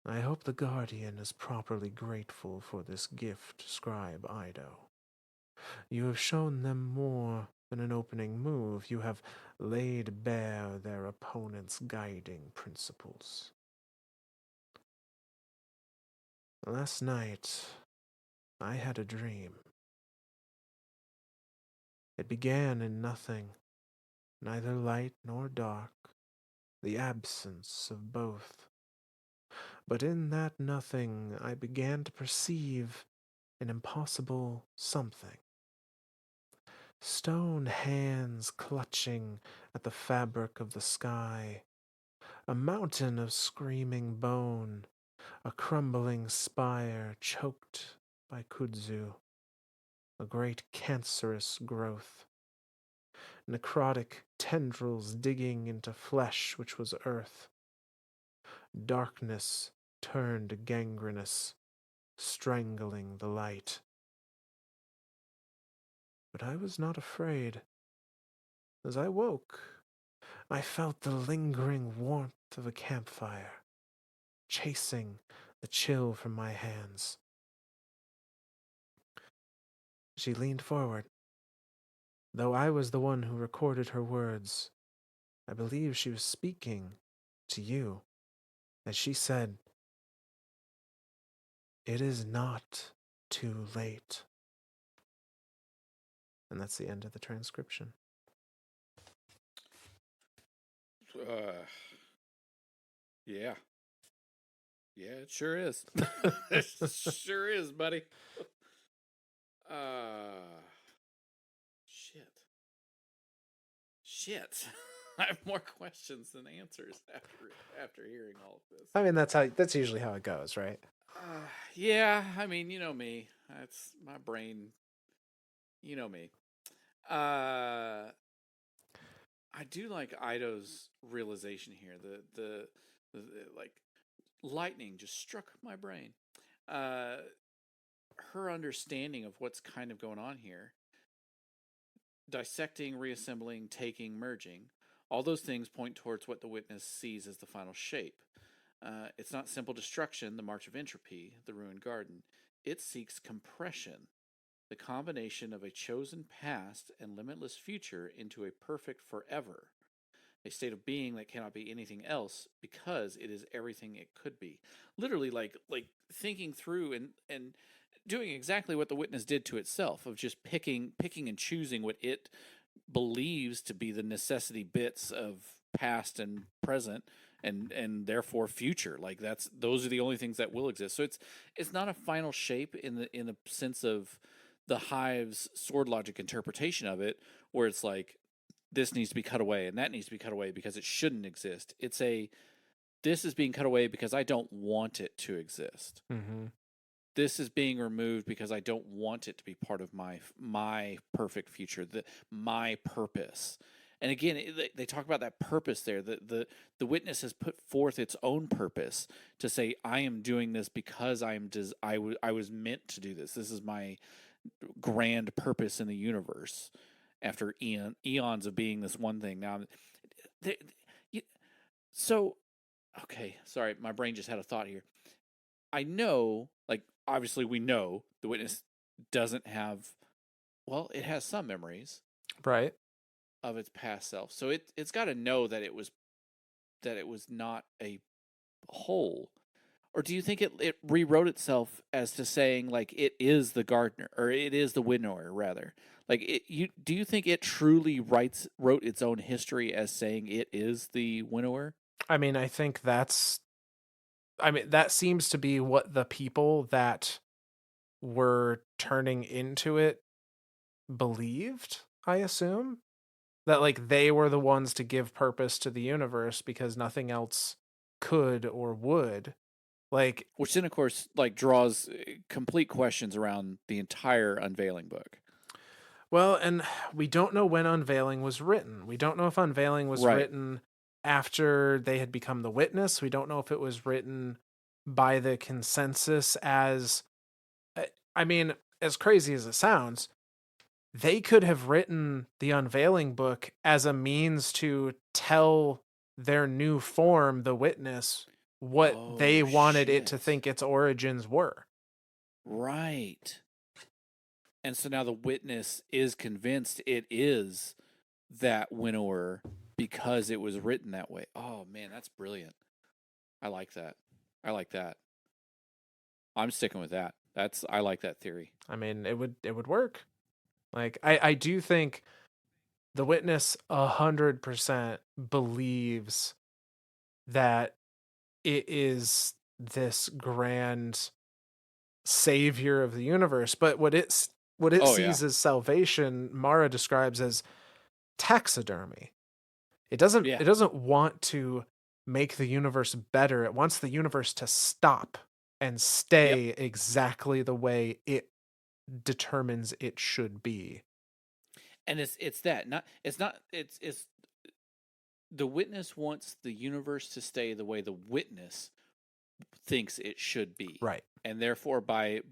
I hope the Guardian is properly grateful for this gift, Scribe Ido. You have shown them more than an opening move. You have laid bare their opponent's guiding principles. Last night, I had a dream. It began in nothing, neither light nor dark, the absence of both. But in that nothing I began to perceive an impossible something. Stone hands clutching at the fabric of the sky, a mountain of screaming bone, a crumbling spire choked by kudzu, a great cancerous growth, necrotic tendrils digging into flesh which was earth, darkness turned gangrenous, strangling the light. But I was not afraid. As I woke, I felt the lingering warmth of a campfire, chasing the chill from my hands. She leaned forward. Though I was the one who recorded her words, I believe she was speaking to you, as she said, "It is not too late." And that's the end of the transcription. Uh, yeah. Yeah, it sure is. It sure is, buddy. Uh, shit. Shit. I have more questions than answers after hearing all of this. I mean, that's usually how it goes, right? Yeah, I mean, you know me. That's my brain. You know me. Uh, I do like Ido's realization here. The like lightning just struck my brain. Uh, her understanding of what's kind of going on here, dissecting, reassembling, taking, merging, all those things point towards what the witness sees as the final shape. It's not simple destruction, the march of entropy, the ruined garden. It seeks compression, the combination of a chosen past and limitless future into a perfect forever, a state of being that cannot be anything else because it is everything it could be. Literally, like thinking through and doing exactly what the witness did to itself, of just picking and choosing what it believes to be the necessity bits of past and present and therefore future. Like those are the only things that will exist. So it's not a final shape in the sense of the hive's sword logic interpretation of it, where it's like this needs to be cut away and that needs to be cut away because it shouldn't exist. It's a this is being cut away because I don't want it to exist. Mm-hmm. This is being removed because I don't want it to be part of my perfect future, my purpose. And again, they talk about that purpose there. The witness has put forth its own purpose to say, I am doing this because I was meant to do this. This is my grand purpose in the universe. After eons of being this one thing, now, they, so okay. Sorry, my brain just had a thought here. I know, like, obviously we know the witness doesn't have, well, it has some memories Right. of its past self. So it's got to know that it was not a whole. Or do you think it rewrote itself as to saying like it is the gardener, or it is the winnower rather? Like do you think it truly wrote its own history as saying it is the winnower? I mean, that seems to be what the people that were turning into it believed, I assume. That like they were the ones to give purpose to the universe because nothing else could or would. Like, Which then, of course, like draws complete questions around the entire unveiling book. well, and we don't know when Unveiling was written. We don't know if Unveiling was Right. written after they had become the witness. We don't know if it was written by the consensus as, I mean, as crazy as it sounds, they could have written the Unveiling book as a means to tell their new form, the witness, what they Oh wanted it to shit. think its origins were. Right. And so now the witness is convinced it is that winnower because it was written that way. Oh man, that's brilliant. I like that. I like that. I'm sticking with that. I like that theory. I mean, it would work. Like I do think the witness 100% believes that it is this grand savior of the universe, but what it Oh yeah. sees as salvation, Mara describes as taxidermy. It doesn't want to make the universe better. It wants the universe to stop and Yep. stay exactly the way it determines it should be. And it's that not it's not it's the witness wants the universe to stay the way the witness thinks it should be. Right. And therefore by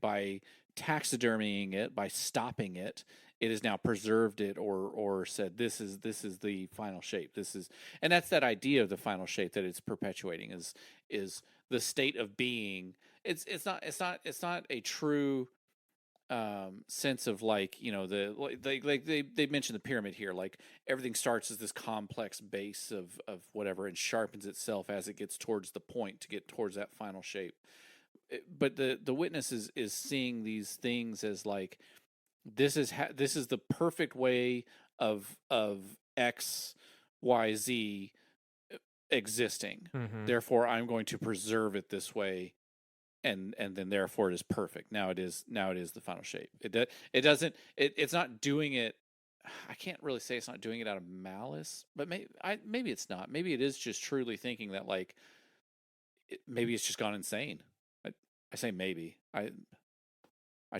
taxidermying it, by stopping it, it has now preserved it, or said this is the final shape. This is, and that's that idea of the final shape that it's perpetuating is the state of being. It's not a true sense of, like, they mentioned the pyramid here, like everything starts as this complex base of whatever and sharpens itself as it gets towards the point to get towards that final shape. But the witness is seeing these things as like this is the perfect way of XYZ existing, Mhm. therefore I'm going to preserve it this way, and then therefore it is perfect. Now it is the final shape. It doesn't it's not doing it. I can't really say it's not doing it out of malice, but maybe it's not. Maybe it is just truly thinking that, like, maybe it's just gone insane. I say maybe. I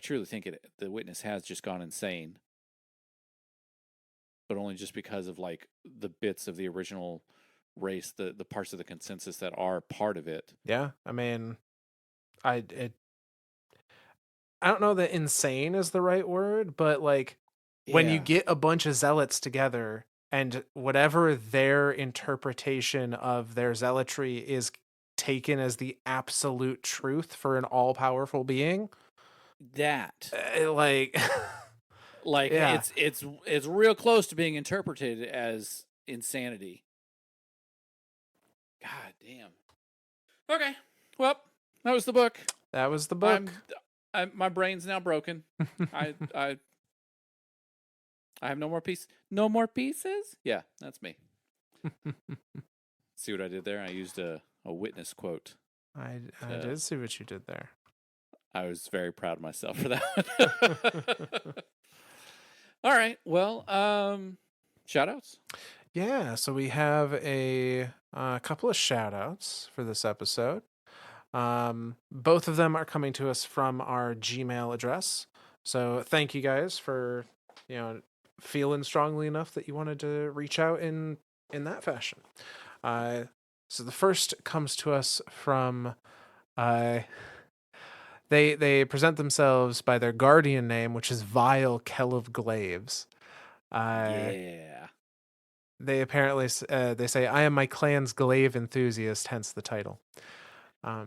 truly think the witness has just gone insane. but only just because of like the bits of the original race, the parts of the consensus that are part of it. Yeah, I mean, I it I don't know that insane is the right word, but like when you Yeah, get a bunch of zealots together and whatever their interpretation of their zealotry is taken as the absolute truth for an all-powerful being, that like like yeah, it's real close to being interpreted as insanity. God damn. Okay, well, that was the book. that was the book. I'm, my brain's now broken. I I I have no more pieces. No more pieces? Yeah, that's me. See what I did there? I used a witness quote. I To, did see what you did there. I was very proud of myself for that. All right. Well, shout outs. Yeah, so we have a couple of shout outs for this episode. Both of them are coming to us from our Gmail address. So thank you guys for, you know, feeling strongly enough that you wanted to reach out in that fashion. Uh, so the first comes to us from uh, they present themselves by their guardian name, which is Vile Kell of Glaves. Uh, Yeah. they apparently they say, "I am my clan's glaive enthusiast," hence the title.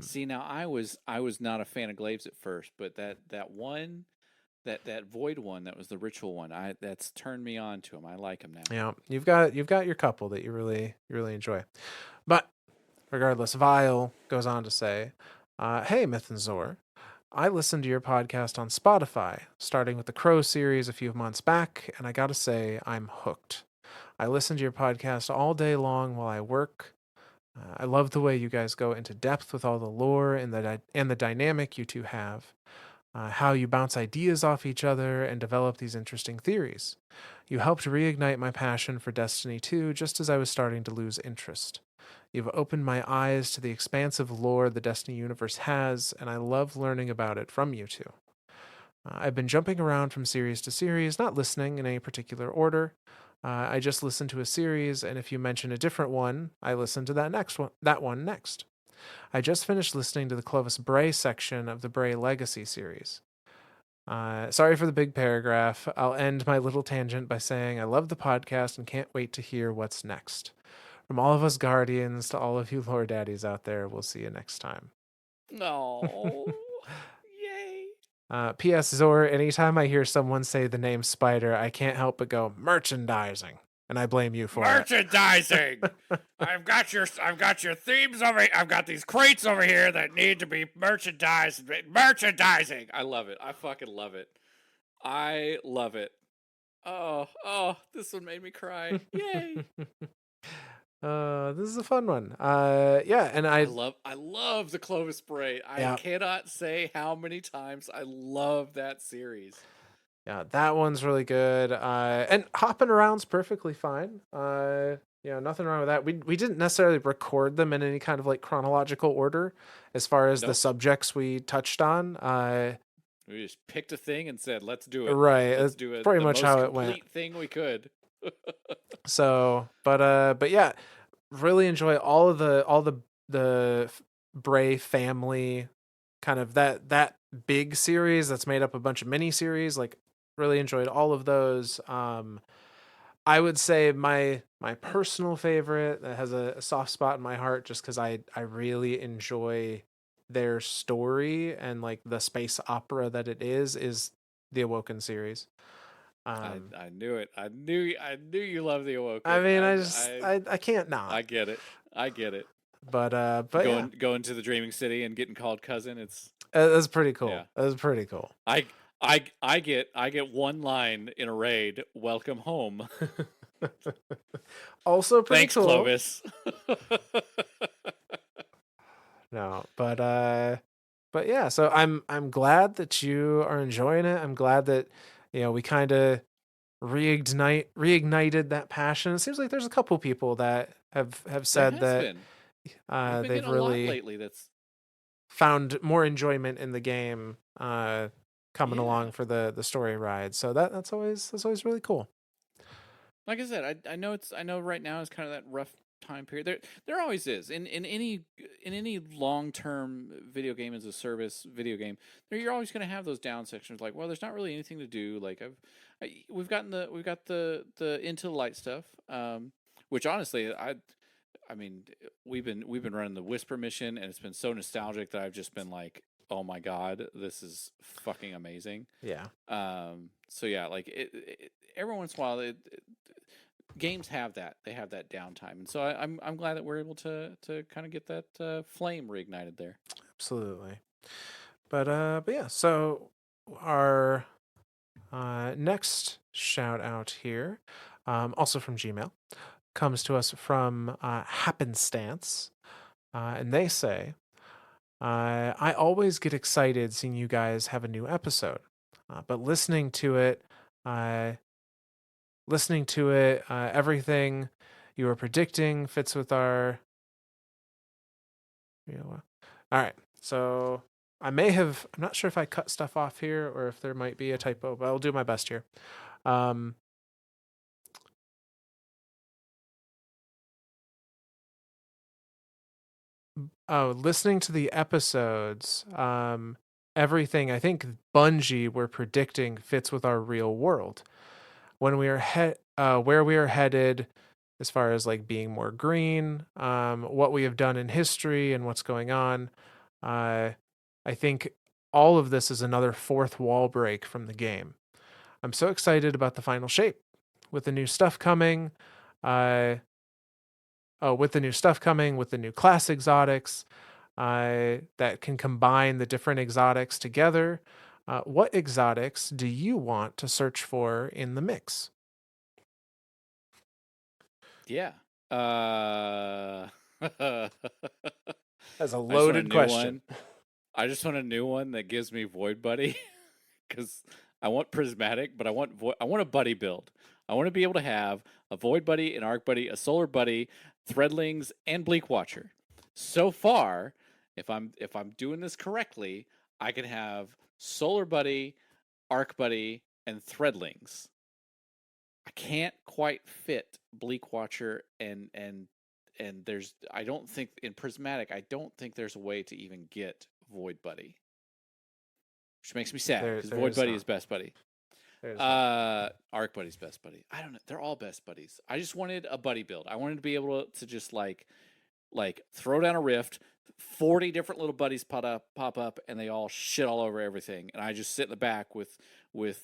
See, now I was not a fan of Glaives at first, but that one that void one that was the ritual one, I that's turned me on to him. I like him now. You know, you've got your couple that you really enjoy. But regardless, Vile goes on to say, "Hey, Myth and Zor, I listened to your podcast on Spotify, starting with the Crow series a few months back, and I gotta say, I'm hooked. I listen to your podcast all day long while I work. I love the way you guys go into depth with all the lore and the dynamic you two have. How you bounce ideas off each other and develop these interesting theories. You helped reignite my passion for Destiny 2 just as I was starting to lose interest. You've opened my eyes to the expansive lore the Destiny universe has, and I love learning about it from you two. I've been jumping around from series to series, not listening in any particular order. I just listen to a series, and if you mention a different one, I listen to that one next. I just finished listening to the Clovis Bray section of the Bray Legacy series. Sorry for the big paragraph. I'll end my little tangent by saying I love the podcast and can't wait to hear what's next. From all of us Guardians to all of you Lore Daddies out there, we'll see you next time." Oh, yay! P.S. Zor, anytime I hear someone say the name Spider, I can't help but go, merchandising. And I blame you for it. Merchandising. I've got your themes over here. I've got these crates over here that need to be merchandised. Merchandising. I love it. I fucking love it. I love it. Oh, this one made me cry. Yay. This is a fun one. Yeah, and I love the Clovis spray. I yeah, cannot say how many times I love that series. yeah, that one's really good. And hopping around's perfectly fine. Nothing wrong with that. We didn't necessarily record them in any kind of like chronological order as far as the Nope. subjects we touched on. We just picked a thing and said, "Let's do it. Right, Let's that's do it pretty the much most how it went. complete thing we could." So, but yeah, really enjoy all the Bray family kind of that big series that's made up a bunch of mini series. Like, really enjoyed all of those. I would say my personal favorite that has a soft spot in my heart just because I really enjoy their story and like the space opera that it is the Awoken series. I Um, I knew it. I knew you love the I Awoken. mean, I I just I I can't not. I get it. I get it. But yeah, Going to the Dreaming City and getting called cousin. It's that's pretty yeah. cool. That's pretty cool. I I get one line in a raid. Welcome home. Also pretty Thanks, cool. Clovis. No, but yeah, so I'm glad that you are enjoying it. I'm glad that we kind of reignited that passion. It seems like there's a couple people that have There said has that been. We've been they've getting a lot really lately. That's found more enjoyment in the game coming yeah. along for the story ride. So that's always really cool. Like I said, I know right now is kind of that rough time period. There always is in any long term video game as a service video game. There you're always going to have those down sections. Like, well, there's not really anything to do. Like we've got the Into the Light stuff, which honestly I mean we've been running the Whisper mission, and it's been so nostalgic that I've just been like, oh my god, this is fucking amazing. Yeah, So yeah, like every once in a while, games have that. They have that downtime, and so I'm glad that we're able to kind of get that flame reignited there. absolutely. But yeah, so our next shout out here, also from Gmail, comes to us from Happenstance, and they say, "I always get excited seeing you guys have a new episode, but uh, everything you are predicting fits with our." Yeah, well, all right, so I'm not sure if I cut stuff off here or if there might be a typo, but I'll do my best here. Um, oh, listening to the episodes, everything I think Bungie were predicting fits with our real world. When we are where we are headed, as far as like being more green, what we have done in history and what's going on. Uh, I think all of this is another fourth wall break from the game. I'm so excited about the final shape with the new stuff coming. Uh, with the new stuff coming, with the new class exotics that can combine the different exotics together. What exotics do you want to search for in the mix? Yeah. Uh, I That's a just want a loaded new question. one. I just want a new one that gives me Void Buddy because I want Prismatic, but I want a buddy build. I want to be able to have a Void Buddy, an Arc Buddy, a Solar Buddy, Threadlings, and Bleak Watcher. So far, if I'm doing this correctly, I can have Solar Buddy, Arc Buddy, and Threadlings. I can't quite fit Bleak Watcher and there's I don't think in Prismatic I don't think there's a way to even get Void Buddy, which makes me sad because There Void is Buddy not. is best buddy. There is not. Arc Buddy's best buddy. I don't know. They're all best buddies. I just wanted a buddy build. I wanted to be able to just like throw down a rift, 40 different little buddies pop up, and they all shit all over everything. And I just sit in the back with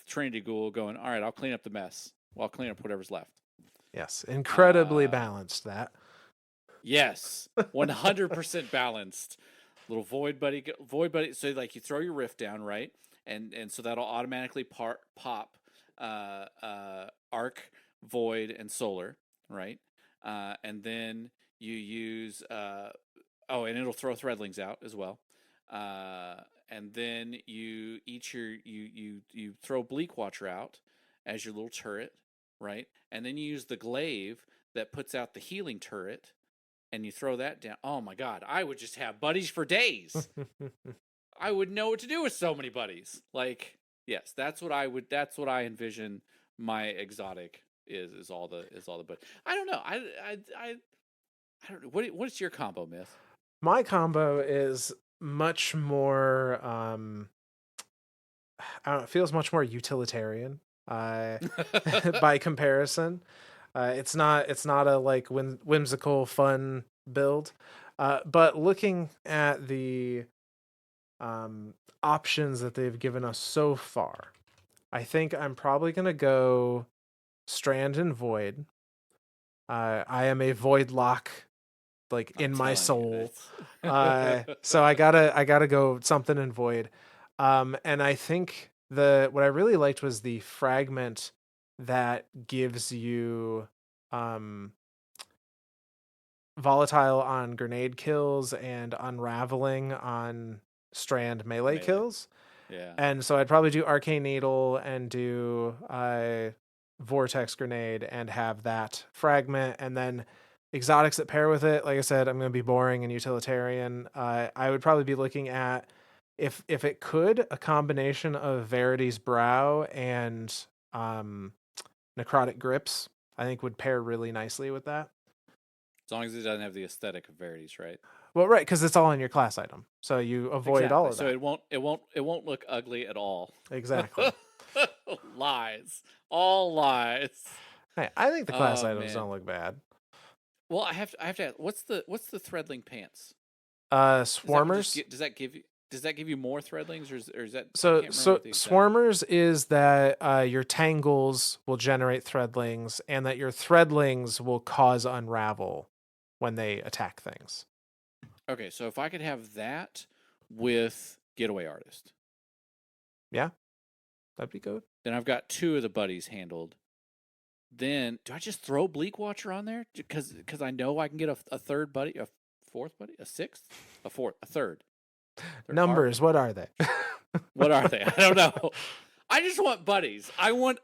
Trinity Ghoul going, all right, I'll clean up the mess. Well, I'll clean up whatever's left. Yes, incredibly Uh, balanced that. yes, 100% balanced. Little void buddy. So like you throw your rift down, right? And so that'll automatically pop arc, void, and solar, right? And then you use oh, and it'll throw threadlings out as well. And then you eat you throw bleak watcher out as your little turret, right? And then you use the glaive that puts out the healing turret, and you throw that down. Oh my god, I would just have buddies for days. I would know what to do with so many buddies. Like, yes, that's what I envision my exotic is all the but I don't know. I don't know. What's your combo, Myth? My combo is much more I don't know, it feels much more utilitarian uh by comparison. It's not a like whimsical fun build. But looking at the options that they've given us so far, I think I'm probably gonna go Strand and Void. I am a Void lock like I'm in my telling you, soul. that's So I gotta go something in Void. And I think what I really liked was the fragment that gives you um volatile on grenade kills and unraveling on strand melee melee. kills. Yeah. And so I'd probably do Arcane Needle and do Vortex Grenade and have that fragment. And then exotics that pair with it, like I said, I'm going to be boring and utilitarian. I would probably be looking at, if it could, a combination of Verity's Brow and Necrotic Grips. I think would pair really nicely with that. As long as it doesn't have the aesthetic of Verity's, right? Well, right, because it's all in your class item, so you avoid all Exactly. of So that. it won't look ugly at all. Exactly. Lies. All lies. Hey, I think the class Oh items man. don't look bad. Well, I have to ask, what's the threadling pants? Is that one just Swarmers. does that give you more threadlings, or is that, I So can't remember so what the exact. swarmers is that your tangles will generate threadlings, and that your threadlings will cause unravel when they attack things. Okay, so if I could have that with Getaway Artist, Yeah, that'd be good. then I've got two of the buddies handled. Then do I just throw Bleak Watcher on there because I know I can get a third buddy, a fourth buddy, a sixth, a fourth, a third arc? Numbers, what are they? What are they? I don't know. I just want buddies. I want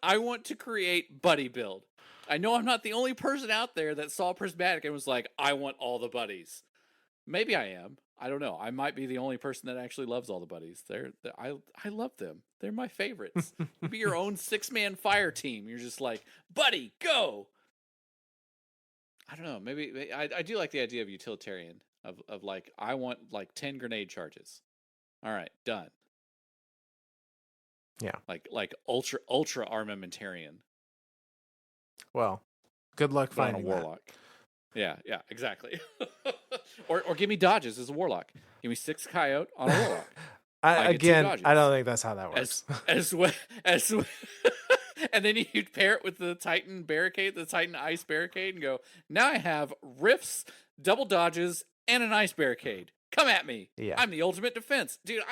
to create buddy build. I know I'm not the only person out there that saw Prismatic and was like, I want all the buddies. Maybe I am. I don't know. I might be the only person that actually loves all the buddies. I love them. They're my favorites. You be your own 6-man fire team. You're just like, buddy, go. I don't know. Maybe I do like the idea of utilitarian of like, I want like 10 grenade charges. All right, done. Yeah. Like ultra armamentarian. Well, good luck But on a finding that. warlock. Yeah, exactly. or give me dodges as a warlock. Give me 6 coyote on a warlock. I get 2 Again, I dodges. don't think that's how that works. As and then you'd pair it with the Titan barricade, the Titan ice barricade, and go, now I have rifts, double dodges, and an ice barricade. Come at me. Yeah. I'm the ultimate defense. Dude,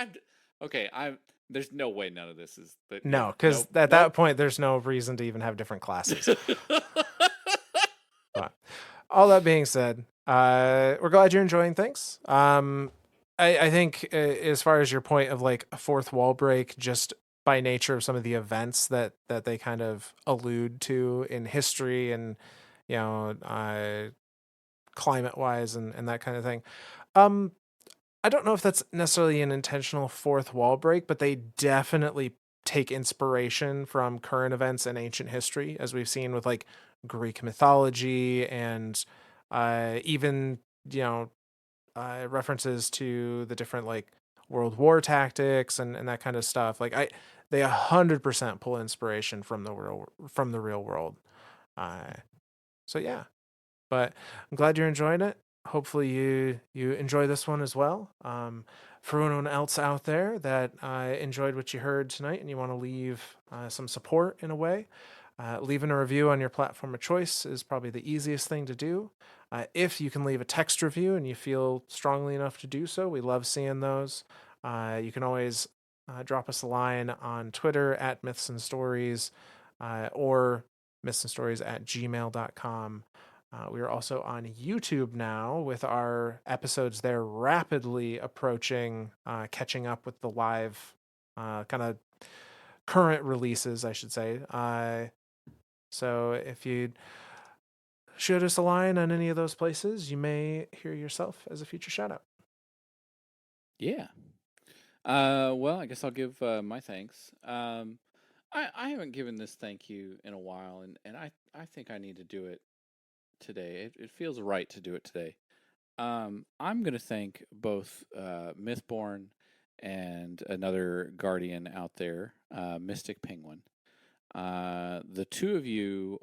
there's no way none of this is that. No, Yeah, because nope, at nope. that point, there's no reason to even have different classes. But all that being said, we're glad you're enjoying things. I think as far as your point of like a fourth wall break, just by nature of some of the events that they kind of allude to in history and climate wise and that kind of thing. I don't know if that's necessarily an intentional fourth wall break, but they definitely take inspiration from current events and ancient history, as we've seen with like Greek mythology and even references to the different like World War tactics and that kind of stuff. Like they 100% pull inspiration from the real world. So yeah, but I'm glad you're enjoying it. Hopefully you enjoy this one as well. For anyone else out there that enjoyed what you heard tonight and you want to leave some support in a way, leaving a review on your platform of choice is probably the easiest thing to do. If you can leave a text review and you feel strongly enough to do so, we love seeing those. You can always drop us a line on Twitter at Myths and Stories or mythsandstories@gmail.com. We are also on YouTube now with our episodes there rapidly approaching, catching up with the live kind of current releases, I should say. So if you shoot us a line on any of those places, you may hear yourself as a future shout out. Yeah. Well, I guess I'll give my thanks. I haven't given this thank you in a while, and I think I need to do it today. It feels right to do it today. I'm going to thank both Mythborn and another guardian out there, Mystic Penguin. The two of you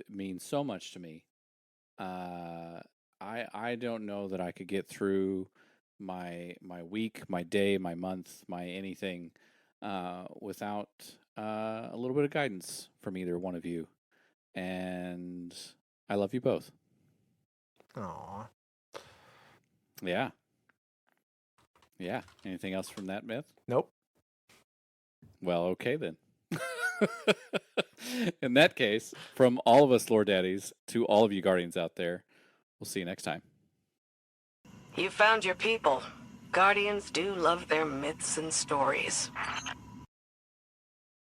mean so much to me. I don't know that I could get through my week, my day, my month, my anything without a little bit of guidance from either one of you. And I love you both. Aw. Yeah. Yeah. Anything else from that myth? Nope. Well, okay then. In that case, from all of us Lord Daddies to all of you Guardians out there, we'll see you next time. You found your people. Guardians do love their myths and stories.